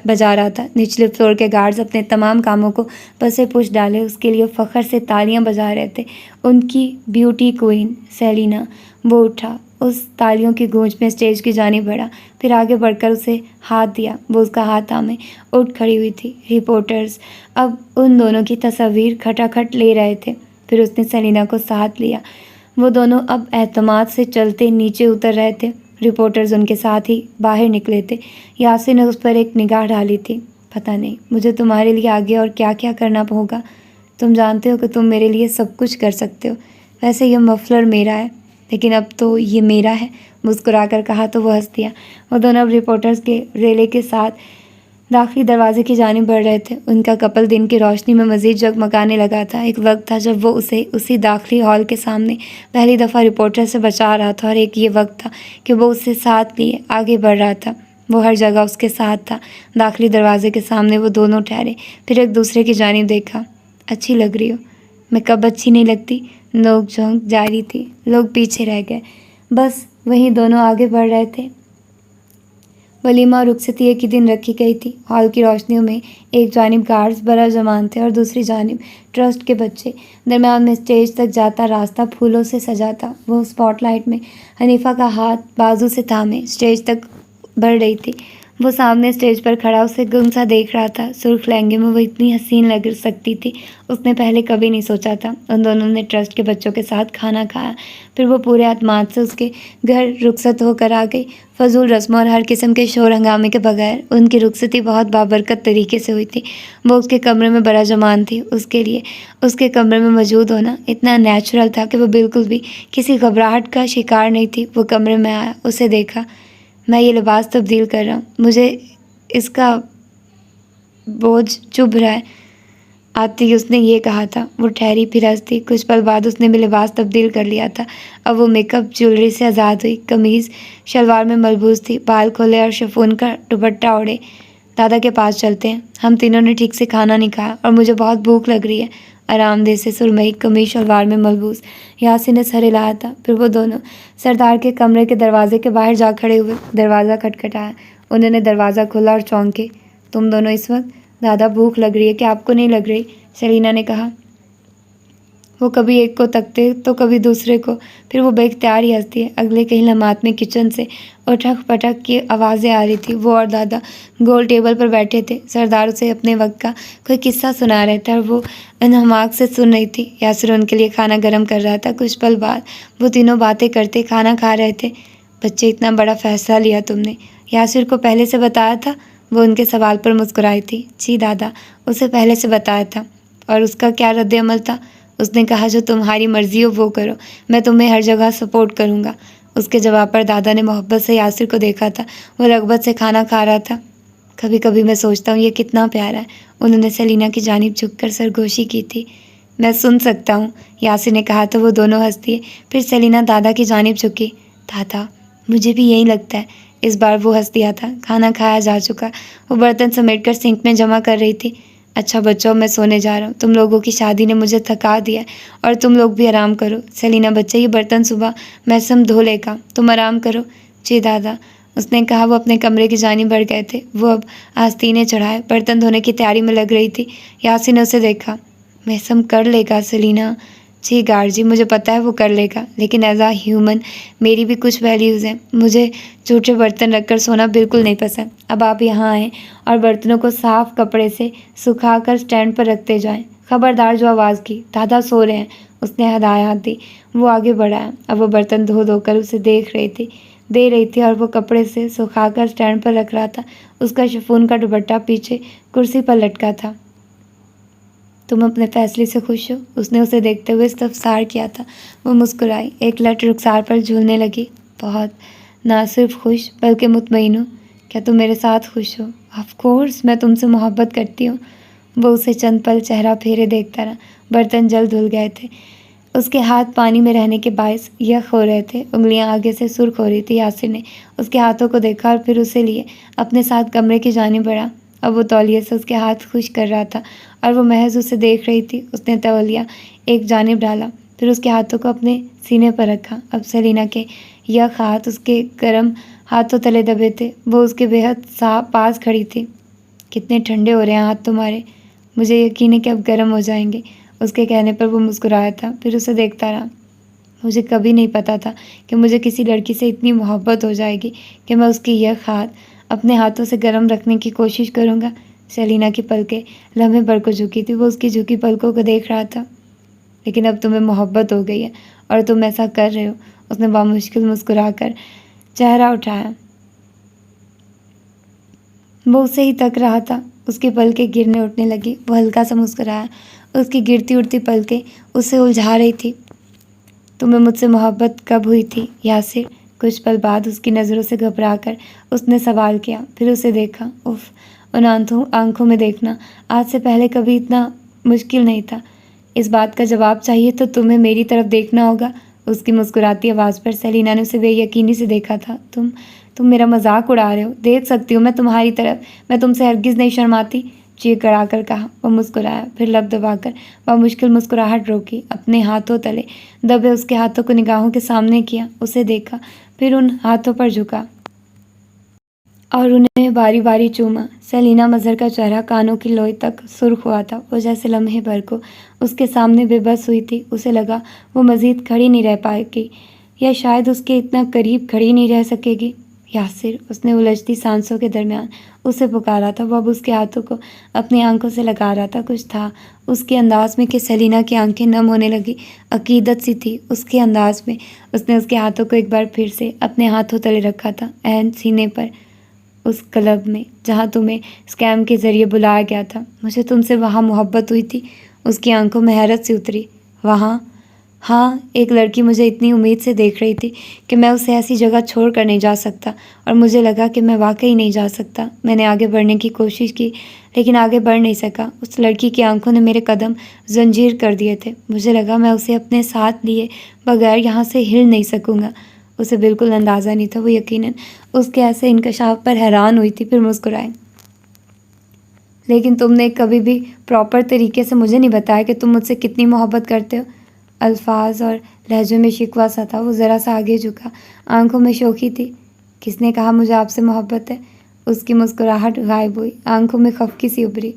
بجا رہا تھا۔ نچلے فلور کے گارڈز اپنے تمام کاموں کو پسے پش ڈالے اس کے لیے فخر سے تالیاں بجا رہے تھے۔ ان کی بیوٹی کوئین سیلینا۔ وہ اٹھا، اس تالیوں کی گونج میں اسٹیج کی جانب بڑھا، پھر آگے بڑھ کر اسے ہاتھ دیا۔ وہ اس کا ہاتھ تھامے اٹھ کھڑی ہوئی تھی۔ رپورٹرز اب ان دونوں کی تصاویر کھٹاکھٹ لے رہے تھے۔ پھر اس نے سیلینا کو ساتھ لیا۔ وہ دونوں اب اعتماد سے چلتے نیچے اتر رہے تھے۔ رپورٹرز ان کے ساتھ ہی باہر نکلے تھے۔ یاسر نے اس پر ایک نگاہ ڈالی تھی۔ پتہ نہیں مجھے تمہارے لیے آگے اور کیا کیا کرنا ہوگا۔ تم جانتے ہو کہ تم میرے لیے سب کچھ کر سکتے ہو۔ ویسے یہ مفلر میرا ہے، لیکن اب تو یہ میرا ہے، مسکرا کر کہا تو وہ ہنس دیا۔ وہ دونوں اب رپورٹرز کے ریلے کے ساتھ داخلی دروازے کی جانب بڑھ رہے تھے۔ ان کا کپل دن کی روشنی میں مزید جگمگانے لگا تھا۔ ایک وقت تھا جب وہ اسے اسی داخلی ہال کے سامنے پہلی دفعہ رپورٹر سے بچا رہا تھا، اور ایک یہ وقت تھا کہ وہ اسے ساتھ لیے آگے بڑھ رہا تھا۔ وہ ہر جگہ اس کے ساتھ تھا۔ داخلی دروازے کے سامنے وہ دونوں ٹھہرے، پھر ایک دوسرے کی جانب دیکھا۔ اچھی لگ رہی ہو۔ میں کب اچھی نہیں لگتی؟ نوک جھونک جاری تھی۔ لوگ پیچھے رہ گئے، بس وہیں دونوں آگے بڑھ رہے تھے۔ ولیمہ اور رخصتی ایک ہی دن رکھی گئی تھی۔ ہال کی روشنیوں میں ایک جانب گارڈز براجمان تھے اور دوسری جانب ٹرسٹ کے بچے۔ درمیان میں اسٹیج تک جاتا راستہ پھولوں سے سجا تھا۔ وہ اسپاٹ لائٹ میں حنیفہ کا ہاتھ بازو سے تھامے اسٹیج تک بڑھ رہی تھی۔ وہ سامنے اسٹیج پر کھڑا اسے گم سا دیکھ رہا تھا۔ سرخ لہنگے میں وہ اتنی حسین لگ سکتی تھی، اس نے پہلے کبھی نہیں سوچا تھا۔ ان دونوں نے ٹرسٹ کے بچوں کے ساتھ کھانا کھایا، پھر وہ پورے اعتماد سے اس کے گھر رخصت ہو کر آ گئی، فضول رسموں اور ہر قسم کے شور ہنگامے کے بغیر۔ ان کی رخصتی بہت بابرکت طریقے سے ہوئی تھی۔ وہ اس کے کمرے میں براجمان تھی۔ اس کے لیے اس کے کمرے میں موجود ہونا اتنا نیچرل تھا کہ وہ بالکل بھی کسی گھبراہٹ کا شکار نہیں تھی۔ وہ کمرے میں آیا، اسے دیکھا۔ میں یہ لباس تبدیل کر رہا ہوں، مجھے اس کا بوجھ چبھ رہا ہے۔ آتی اس نے یہ کہا تھا۔ وہ ٹھہری، پھر ہنسی۔ کچھ پل بعد اس نے بھی لباس تبدیل کر لیا تھا۔ اب وہ میک اپ جیولری سے آزاد ہوئی، قمیض شلوار میں ملبوس تھی، بال کھولے اور شفون کا دوپٹہ اوڑھے۔ دادا کے پاس چلتے ہیں، ہم تینوں نے ٹھیک سے کھانا نہیں کھایا اور مجھے بہت بھوک لگ رہی ہے۔ آرام دہ سے سرمئی قمیض شلوار میں ملبوس یاسر نے سر ہلایا تھا۔ پھر وہ دونوں سردار کے کمرے کے دروازے کے باہر جا کھڑے ہوئے۔ دروازہ کھٹکھٹایا، انہوں نے دروازہ کھولا اور چونکے۔ تم دونوں اس وقت؟ دادا بھوک لگ رہی ہے، کیا آپ کو نہیں لگ رہی؟ سیلینا نے کہا۔ وہ کبھی ایک کو تکتے تو کبھی دوسرے کو، پھر وہ بے اختیار ہی ہنستی ہے۔ اگلے کئی لمحات میں کچن سے اٹھک پٹک کی آوازیں آ رہی تھی۔ وہ اور دادا گول ٹیبل پر بیٹھے تھے۔ سردار اسے اپنے وقت کا کوئی قصہ سنا رہے تھے اور وہ انہماک سے سن رہی تھی۔ یاسر ان کے لیے کھانا گرم کر رہا تھا۔ کچھ پل بعد وہ تینوں باتیں کرتے کھانا کھا رہے تھے۔ بچے، اتنا بڑا فیصلہ لیا تم نے، یاسر کو پہلے سے بتایا تھا؟ وہ ان کے سوال پر مسکرائی تھی۔ جی دادا، اسے پہلے سے بتایا تھا۔ اور اس کا کیا رد عمل تھا؟ اس نے کہا جو تمہاری مرضی ہو وہ کرو، میں تمہیں ہر جگہ سپورٹ کروں گا۔ اس کے جواب پر دادا نے محبت سے یاسر کو دیکھا تھا۔ وہ رغبت سے کھانا کھا رہا تھا۔ کبھی کبھی میں سوچتا ہوں یہ کتنا پیارا ہے۔ انہوں نے سیلینا کی جانب جھک کر سرگوشی کی تھی۔ میں سن سکتا ہوں، یاسر نے کہا تو وہ دونوں ہنس دیے۔ پھر سیلینا دادا کی جانب جھکی۔ دادا، مجھے بھی یہی لگتا ہے۔ اس بار وہ ہنس دیا تھا۔ کھانا کھایا جا چکا۔ وہ برتن سمیٹ کر سنک میں جمع کر رہی تھی۔ اچھا بچوں، میں سونے جا رہا ہوں، تم لوگوں کی شادی نے مجھے تھکا دیا ہے، اور تم لوگ بھی آرام کرو۔ سیلینا بچے، یہ برتن صبح محسم دھو لے گا، تم آرام کرو۔ جی دادا، اس نے کہا۔ وہ اپنے کمرے کی جانب بڑھ گئے تھے۔ وہ اب آستینے چڑھائے برتن دھونے کی تیاری میں لگ رہی تھی۔ یاسر نے اسے دیکھا۔ محسم کر لے گا سلینا۔ جی گارڈ جی، مجھے پتہ ہے وہ کر لے گا، لیکن ایز اے ہیومن میری بھی کچھ ویلیوز ہیں۔ مجھے جھوٹے برتن رکھ کر سونا بالکل نہیں پسند۔ اب آپ یہاں آئیں اور برتنوں کو صاف کپڑے سے سکھا کر سٹینڈ پر رکھتے جائیں۔ خبردار جو آواز کی، دادا سو رہے ہیں، اس نے ہدایات دی۔ وہ آگے بڑھا۔ اب وہ برتن دھو دھو کر اسے دے رہی تھی اور وہ کپڑے سے سکھا کر سٹینڈ پر رکھ رہا تھا۔ اس کا شفون کا دوپٹہ پیچھے کرسی پر لٹکا تھا۔ تم اپنے فیصلے سے خوش ہو؟ اس نے اسے دیکھتے ہوئے استفسار کیا تھا۔ وہ مسکرائی، ایک لٹ رخسار پر جھولنے لگی۔ بہت، نہ صرف خوش بلکہ مطمئن ہوں۔ کیا تم میرے ساتھ خوش ہو؟ آف کورس، میں تم سے محبت کرتی ہوں۔ وہ اسے چند پل چہرہ پھیرے دیکھتا رہا۔ برتن جلد دھل گئے تھے۔ اس کے ہاتھ پانی میں رہنے کے باعث یخ ہو رہے تھے۔ انگلیاں آگے سے سرخ ہو رہی تھی۔ یاسر نے اس کے ہاتھوں کو دیکھا اور پھر اسے لیے اپنے ساتھ کمرے کی جانب بڑھا۔ اب وہ تولیے سے اس کے ہاتھ خشک کر رہا تھا اور وہ محض اسے دیکھ رہی تھی۔ اس نے تولیہ ایک جانب ڈالا، پھر اس کے ہاتھوں کو اپنے سینے پر رکھا۔ اب سلینا کے یک ہاتھ اس کے گرم ہاتھوں تلے دبے تھے۔ وہ اس کے بے حد پاس کھڑی تھی۔ کتنے ٹھنڈے ہو رہے ہیں ہاتھ تمہارے، مجھے یقین ہے کہ اب گرم ہو جائیں گے۔ اس کے کہنے پر وہ مسکرایا تھا، پھر اسے دیکھتا رہا۔ مجھے کبھی نہیں پتا تھا کہ مجھے کسی لڑکی سے اتنی محبت ہو جائے گی کہ میں اس کی یک ہاتھ اپنے ہاتھوں سے گرم رکھنے کی کوشش کروں گا۔ سلینا کی پلکیں لمحے بھر کو جھکی تھی۔ وہ اس کی جھکی پلکوں کو دیکھ رہا تھا۔ لیکن اب تمہیں محبت ہو گئی ہے اور تم ایسا کر رہے ہو۔ اس نے بامشکل مسکرا کر چہرہ اٹھایا۔ وہ اسے ہی تک رہا تھا۔ اس کی پلکیں گرنے اٹھنے لگی۔ وہ ہلکا سا مسکرایا۔ اس کی گرتی اٹھتی پلکیں اسے الجھا رہی تھی۔ تمہیں مجھ سے محبت کب ہوئی تھی یاسر؟ کچھ پل بعد اس کی نظروں سے گھبرا کر اس نے سوال کیا، پھر اسے دیکھا۔ اف، ان آنکھوں میں دیکھنا آج سے پہلے کبھی اتنا مشکل نہیں تھا۔ اس بات کا جواب چاہیے تو تمہیں میری طرف دیکھنا ہوگا۔ اس کی مسکراتی آواز پر سلینا نے اسے بے یقینی سے دیکھا تھا۔ تم میرا مذاق اڑا رہے ہو؟ دیکھ سکتی ہوں میں تمہاری طرف، میں تم سے ہرگز نہیں شرماتی، چیخ کڑا کر کہا۔ وہ مسکرایا، پھر لب دبا کر وہ مشکل مسکراہٹ روکی۔ اپنے ہاتھوں تلے دبے اس کے ہاتھوں کو نگاہوں کے سامنے کیا، اسے دیکھا، پھر ان ہاتھوں پر جھکا اور انہیں باری باری چوما۔ سلینا مظہر کا چہرہ کانوں کی لوئی تک سرخ ہوا تھا۔ وہ جیسے لمحے بھر کو اس کے سامنے بے بس ہوئی تھی۔ اسے لگا وہ مزید کھڑی نہیں رہ پائے گی، یا شاید اس کے اتنا قریب کھڑی نہیں رہ سکے گی۔ یاسر، اس نے الجھتی سانسوں کے درمیان اسے پکارا تھا۔ وہ اب اس کے ہاتھوں کو اپنی آنکھوں سے لگا رہا تھا۔ کچھ تھا اس کے انداز میں کہ سلینا کی آنکھیں نم ہونے لگی۔ عقیدت سی تھی اس کے انداز میں۔ اس نے اس کے ہاتھوں کو ایک بار پھر سے اپنے ہاتھوں تلے رکھا تھا، عین سینے پر، اس کلب میں جہاں تمہیں اسکیم کے ذریعے بلایا گیا تھا۔ مجھے تم سے وہاں محبت ہوئی تھی۔ اس کی آنکھوں میں حیرت سی اتری۔ وہاں؟ ہاں، ایک لڑکی مجھے اتنی امید سے دیکھ رہی تھی کہ میں اسے ایسی جگہ چھوڑ کر نہیں جا سکتا، اور مجھے لگا کہ میں واقعی نہیں جا سکتا۔ میں نے آگے بڑھنے کی کوشش کی لیکن آگے بڑھ نہیں سکا۔ اس لڑکی کی آنکھوں نے میرے قدم زنجیر کر دیے تھے۔ مجھے لگا میں اسے اپنے ساتھ لیے بغیر یہاں سے ہل نہیں سکوں گا۔ اسے بالکل اندازہ نہیں تھا۔ وہ یقیناً اس کے ایسے انکشاف پر حیران ہوئی تھی، پھر مسکرائی۔ لیکن تم نے کبھی بھی پراپر طریقے سے مجھے نہیں بتایا کہ تم مجھ سے کتنی محبت کرتے ہو۔ الفاظ اور لہجے میں شکوہ سا تھا۔ وہ ذرا سا آگے جھکا، آنکھوں میں شوخی تھی۔ کس نے کہا مجھے آپ سے محبت ہے؟ اس کی مسکراہٹ غائب ہوئی، آنکھوں میں خفگی سی ابھری۔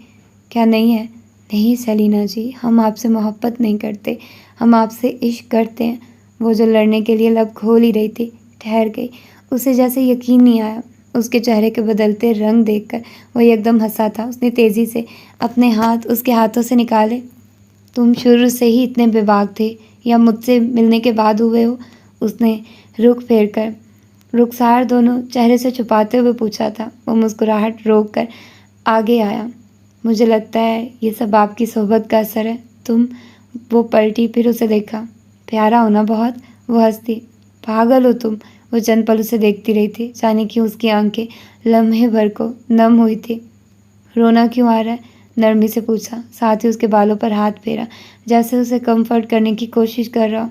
کیا نہیں ہے؟ نہیں سلینا جی، ہم آپ سے محبت نہیں کرتے، ہم آپ سے عشق کرتے ہیں۔ وہ جو لڑنے کے لیے لب کھول ہی رہی تھی، ٹھہر گئی۔ اسے جیسے یقین نہیں آیا۔ اس کے چہرے کے بدلتے رنگ دیکھ کر وہ ایک دم ہنسا تھا۔ اس نے تیزی سے اپنے ہاتھ اس کے ہاتھوں سے نکالے۔ تم شروع سے ہی اتنے بے باک تھے یا مجھ سے ملنے کے بعد ہوئے ہو؟ اس نے رخ پھیر کر رخسار دونوں چہرے سے چھپاتے ہوئے پوچھا تھا۔ وہ مسکراہٹ روک کر آگے آیا۔ مجھے لگتا ہے یہ سب آپ کی صحبت کا اثر ہے۔ وہ پلٹی، پھر اسے دیکھا۔ پیارا ہونا بہت؟ وہ ہنسی۔ پاگل ہو تم؟ وہ چند پل اسے دیکھتی رہی تھی، جانے کیوں اس کی آنکھیں لمحے بھر کو نم ہوئی تھی۔ رونا کیوں آ رہا ہے؟ نرمی سے پوچھا، ساتھ ہی اس کے بالوں پر ہاتھ پھیرا، جیسے اسے کمفرٹ کرنے کی کوشش کر رہا۔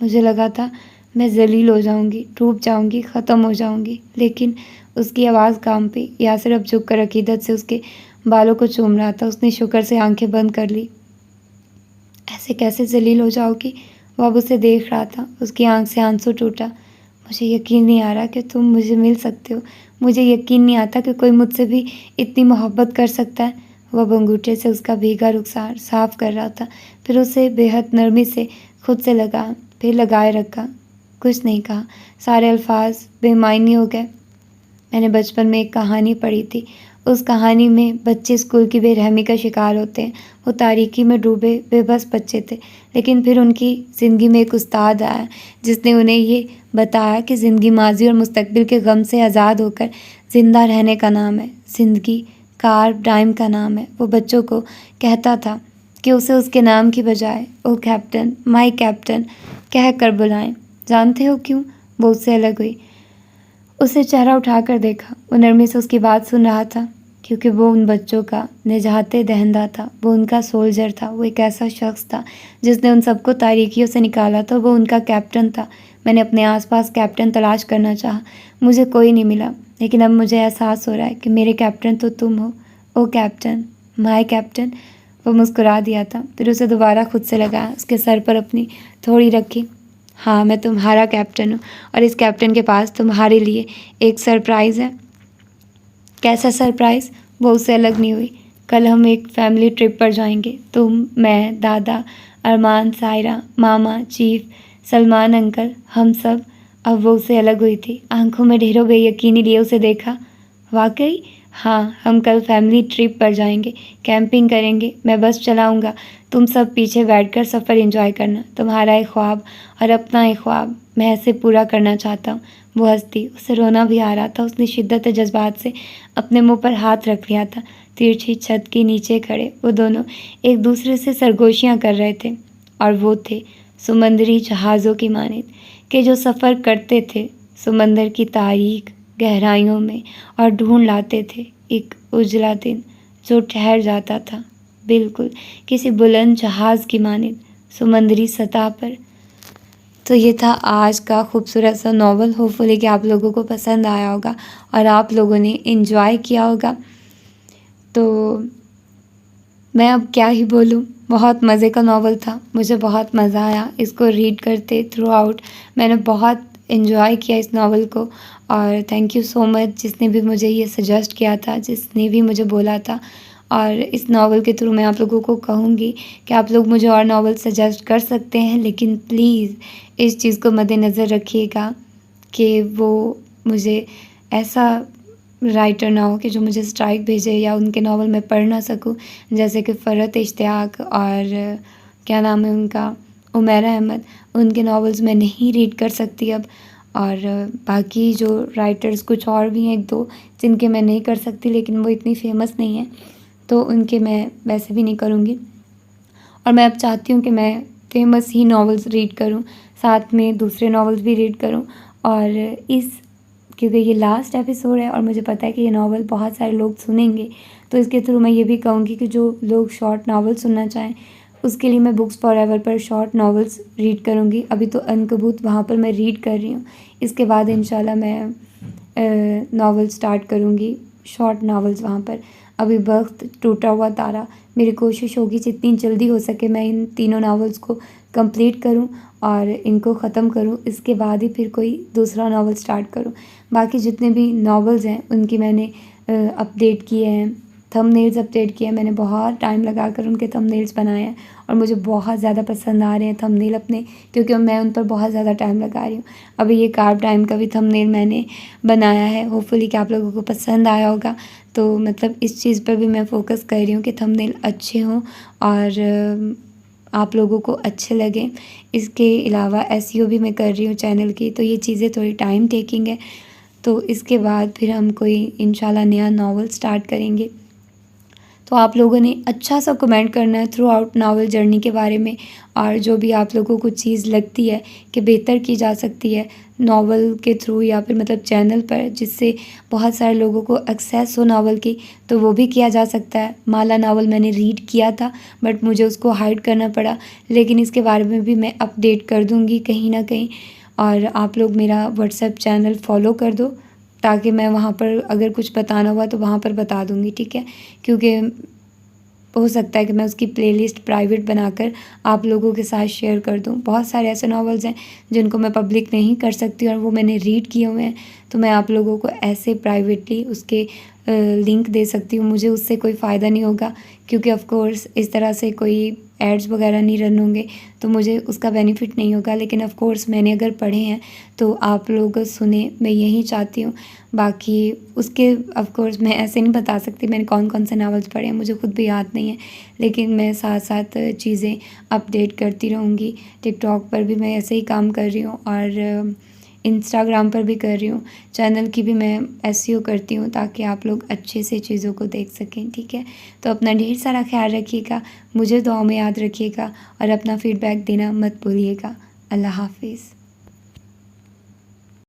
مجھے لگا تھا میں ذلیل ہو جاؤں گی، ڈوب جاؤں گی، ختم ہو جاؤں گی، لیکن اس کی آواز کام پہ۔ یاسر اب جھک کر عقیدت سے اس کے بالوں کو چوم رہا تھا۔ اس نے شکر سے آنکھیں بند کر لی۔ ایسے کیسے ذلیل ہو جاؤ گی؟ وہ اب اسے دیکھ رہا تھا۔ اس کی آنکھ سے آنسو ٹوٹا۔ مجھے یقین نہیں آ رہا کہ تم مجھے مل سکتے ہو. مجھے یقین نہیں آتا کہ کوئی مجھ سے بھی اتنی محبت کر سکتا ہے. وہ اب انگوٹھے سے اس کا بھیگا رخسار صاف کر رہا تھا. پھر اسے بے حد نرمی سے خود سے لگا، پھر لگائے رکھا. کچھ نہیں کہا. سارے الفاظ بے معنی ہو گئے. میں نے بچپن میں ایک کہانی پڑھی تھی. اس کہانی میں بچے اسکول کی بے رحمی کا شکار ہوتے ہیں. وہ تاریکی میں ڈوبے بے بس بچے تھے، لیکن پھر ان کی زندگی میں ایک استاد آیا جس نے انہیں یہ بتایا کہ زندگی ماضی اور مستقبل کے غم سے آزاد ہو کر زندہ رہنے کا نام ہے. زندگی کار ڈائم کا نام ہے. وہ بچوں کو کہتا تھا کہ اسے اس کے نام کی بجائے او کیپٹن، مائی کیپٹن کہہ کر بلائیں. جانتے ہو کیوں؟ وہ اس سے الگ ہوئی. اسے چہرہ اٹھا کر دیکھا. وہ نرمی سے اس کی بات سن رہا تھا، کیونکہ وہ ان بچوں کا نجات دہندہ تھا. وہ ان کا سولجر تھا. وہ ایک ایسا شخص تھا جس نے ان سب کو تاریکیوں سے نکالا تھا. وہ ان کا کیپٹن تھا. میں نے اپنے آس پاس کیپٹن تلاش کرنا چاہا. مجھے کوئی نہیں ملا، لیکن اب مجھے احساس ہو رہا ہے کہ میرے کیپٹن تو تم ہو. او کیپٹن، مائی کیپٹن. وہ مسکرا دیا تھا. پھر اسے دوبارہ خود سے لگایا. اس کے سر پر اپنی تھوڑی رکھی. ہاں، میں تمہارا کیپٹن ہوں، اور اس کیپٹن کے پاس تمہارے لیے ایک سرپرائز ہے. کیسا سرپرائز؟ وہ اس سے الگ نہیں ہوئی. کل ہم ایک فیملی ٹرپ پر جائیں گے. تم، میں، دادا، ارمان، سائرہ، ماما، چیف، سلمان انکل، ہم سب. اب وہ اس سے الگ ہوئی تھی. آنکھوں میں ڈھیروں بے یقینی لیے اسے دیکھا. واقعی؟ ہاں، ہم کل فیملی ٹرپ پر جائیں گے. کیمپنگ کریں گے. میں بس چلاؤں گا. تم سب پیچھے بیٹھ کر سفر انجوائے کرنا. تمہارا ایک خواب اور اپنا ایک خواب میں ایسے پورا کرنا چاہتا ہوں. وہ ہنستی. اسے رونا بھی آ رہا تھا. اس نے شدت جذبات سے اپنے منہ پر ہاتھ رکھ لیا تھا. ترچھی چھت کے نیچے کھڑے وہ دونوں ایک دوسرے سے سرگوشیاں کر رہے تھے، اور وہ تھے سمندری جہازوں کی مانند کہ جو سفر کرتے تھے سمندر کی تاریک گہرائیوں میں، اور ڈھونڈ لاتے تھے ایک اجلا دن جو ٹھہر جاتا تھا بالکل کسی بلند جہاز کی مانند سمندری سطح پر. تو یہ تھا آج کا خوبصورت سا ناول. ہوپفلی کہ آپ لوگوں کو پسند آیا ہوگا اور آپ لوگوں نے انجوائے کیا ہوگا. تو میں اب کیا ہی بولوں. بہت مزے کا ناول تھا. مجھے بہت مزہ آیا اس کو ریڈ کرتے تھرو آؤٹ. میں نے بہت انجوائے کیا اس ناول کو. اور تھینک یو سو مچ جس نے بھی مجھے یہ سجیسٹ کیا تھا، جس نے بھی مجھے بولا تھا. اور اس ناول کے تھرو میں آپ لوگوں کو کہوں گی کہ آپ لوگ مجھے اور ناول سجیسٹ کر سکتے ہیں، لیکن پلیز اس چیز کو مد نظر رکھیے گا کہ وہ مجھے ایسا رائٹر نہ ہو کہ جو مجھے اسٹرائک بھیجے یا ان کے ناول میں پڑھ نہ سکوں، جیسے کہ فرحت اشتیاق اور کیا نام ہے ان کا، عمیرہ احمد. ان کے ناولز میں نہیں ریڈ کر سکتی اب. اور باقی جو رائٹرز کچھ اور بھی ہیں ایک دو جن کے میں نہیں کر سکتی، لیکن وہ اتنی فیمس نہیں ہیں، تو ان کے میں ویسے بھی نہیں کروں گی. اور میں اب چاہتی ہوں کہ میں فیمس ہی ناولز ریڈ کروں، ساتھ میں دوسرے ناولز بھی ریڈ کروں. اور کیونکہ یہ لاسٹ ایپیسوڈ ہے اور مجھے پتہ ہے کہ یہ ناول بہت سارے لوگ سنیں گے، تو اس کے تھرو میں یہ بھی کہوں گی کہ جو لوگ شارٹ ناول سننا چاہیں اس کے لیے میں بکس فار ایور پر شارٹ ناولز ریڈ کروں گی. ابھی تو عنکبوت وہاں پر میں ریڈ کر رہی ہوں. اس کے بعد انشاءاللہ میں ناول سٹارٹ کروں گی، شارٹ ناولز وہاں پر. ابھی وقت، ٹوٹا ہوا تارا. میری کوشش ہوگی جتنی جلدی ہو سکے میں ان تینوں ناولز کو کمپلیٹ کروں اور ان کو ختم کروں. اس کے بعد ہی پھر کوئی دوسرا ناول سٹارٹ کروں. باقی جتنے بھی ناولز ہیں ان کی میں نے اپڈیٹ کیے ہیں، تھم نیلز اپڈیٹ کیے ہیں. میں نے بہت ٹائم لگا کر ان کے تھم نیلز بنائے ہیں اور مجھے بہت زیادہ پسند آ رہے ہیں تھم نیل اپنے، کیونکہ میں ان پر بہت زیادہ ٹائم لگا رہی ہوں. ابھی یہ کارب ٹائم کا بھی تھم نیل میں نے بنایا ہے. ہوپفلی کہ آپ لوگوں کو پسند آیا ہوگا. تو مطلب اس چیز پر بھی میں فوکس کر رہی ہوں کہ تھم نیل اچھے ہوں اور آپ لوگوں کو اچھے لگیں. اس کے علاوہ SEO بھی میں کر رہی ہوں چینل کی، تو یہ چیزیں تھوڑی ٹائم ٹیکنگ ہے. تو اس کے بعد پھر ہم کوئی انشاءاللہ نیا ناول سٹارٹ کریں گے. تو آپ لوگوں نے اچھا سا کمنٹ کرنا ہے تھرو آؤٹ ناول جرنی کے بارے میں، اور جو بھی آپ لوگوں کو چیز لگتی ہے کہ بہتر کی جا سکتی ہے ناول کے تھرو یا پھر مطلب چینل پر، جس سے بہت سارے لوگوں کو ایکسیس ہو ناول کی، تو وہ بھی کیا جا سکتا ہے. مالا ناول میں نے ریڈ کیا تھا بٹ مجھے اس کو ہائڈ کرنا پڑا، لیکن اس کے بارے میں بھی میں اپڈیٹ کر دوں گی کہیں نہ کہیں. اور آپ لوگ میرا واٹس ایپ چینل فالو کر دو تاکہ میں وہاں پر اگر کچھ بتانا ہوا تو وہاں پر بتا دوں گی، ٹھیک ہے؟ کیونکہ ہو سکتا ہے کہ میں اس کی پلے لسٹ پرائیویٹ بنا کر آپ لوگوں کے ساتھ شیئر کر دوں. بہت سارے ایسے ناولز ہیں جن کو میں پبلک نہیں کر سکتی اور وہ میں نے ریڈ کیے ہوئے ہیں، تو میں آپ لوگوں کو ایسے پرائیویٹلی اس کے لنک دے سکتی ہوں. مجھے اس سے کوئی فائدہ نہیں ہوگا کیونکہ آف کورس اس طرح سے کوئی ایڈز وغیرہ نہیں رن ہوں گے تو مجھے اس کا بینیفٹ نہیں ہوگا. لیکن آف کورس میں نے اگر پڑھے ہیں تو آپ لوگ سنیں، میں یہی چاہتی ہوں. باقی اس کے آف کورس میں ایسے نہیں بتا سکتی میں نے کون کون سے ناولز پڑھے ہیں، مجھے خود بھی یاد نہیں ہے، لیکن میں ساتھ ساتھ چیزیں اپڈیٹ کرتی رہوں گی. ٹک ٹاک پر بھی میں ایسے ہی کام کر رہی ہوں اور انسٹاگرام پر بھی کر رہی ہوں. چینل کی بھی میں SEO کرتی ہوں تاکہ آپ لوگ اچھے سے چیزوں کو دیکھ سکیں. ٹھیک ہے، تو اپنا ڈھیر سارا خیال رکھیے گا، مجھے دعاؤں میں یاد رکھیے گا اور اپنا فیڈ بیک دینا مت بھولیے گا. اللہ حافظ.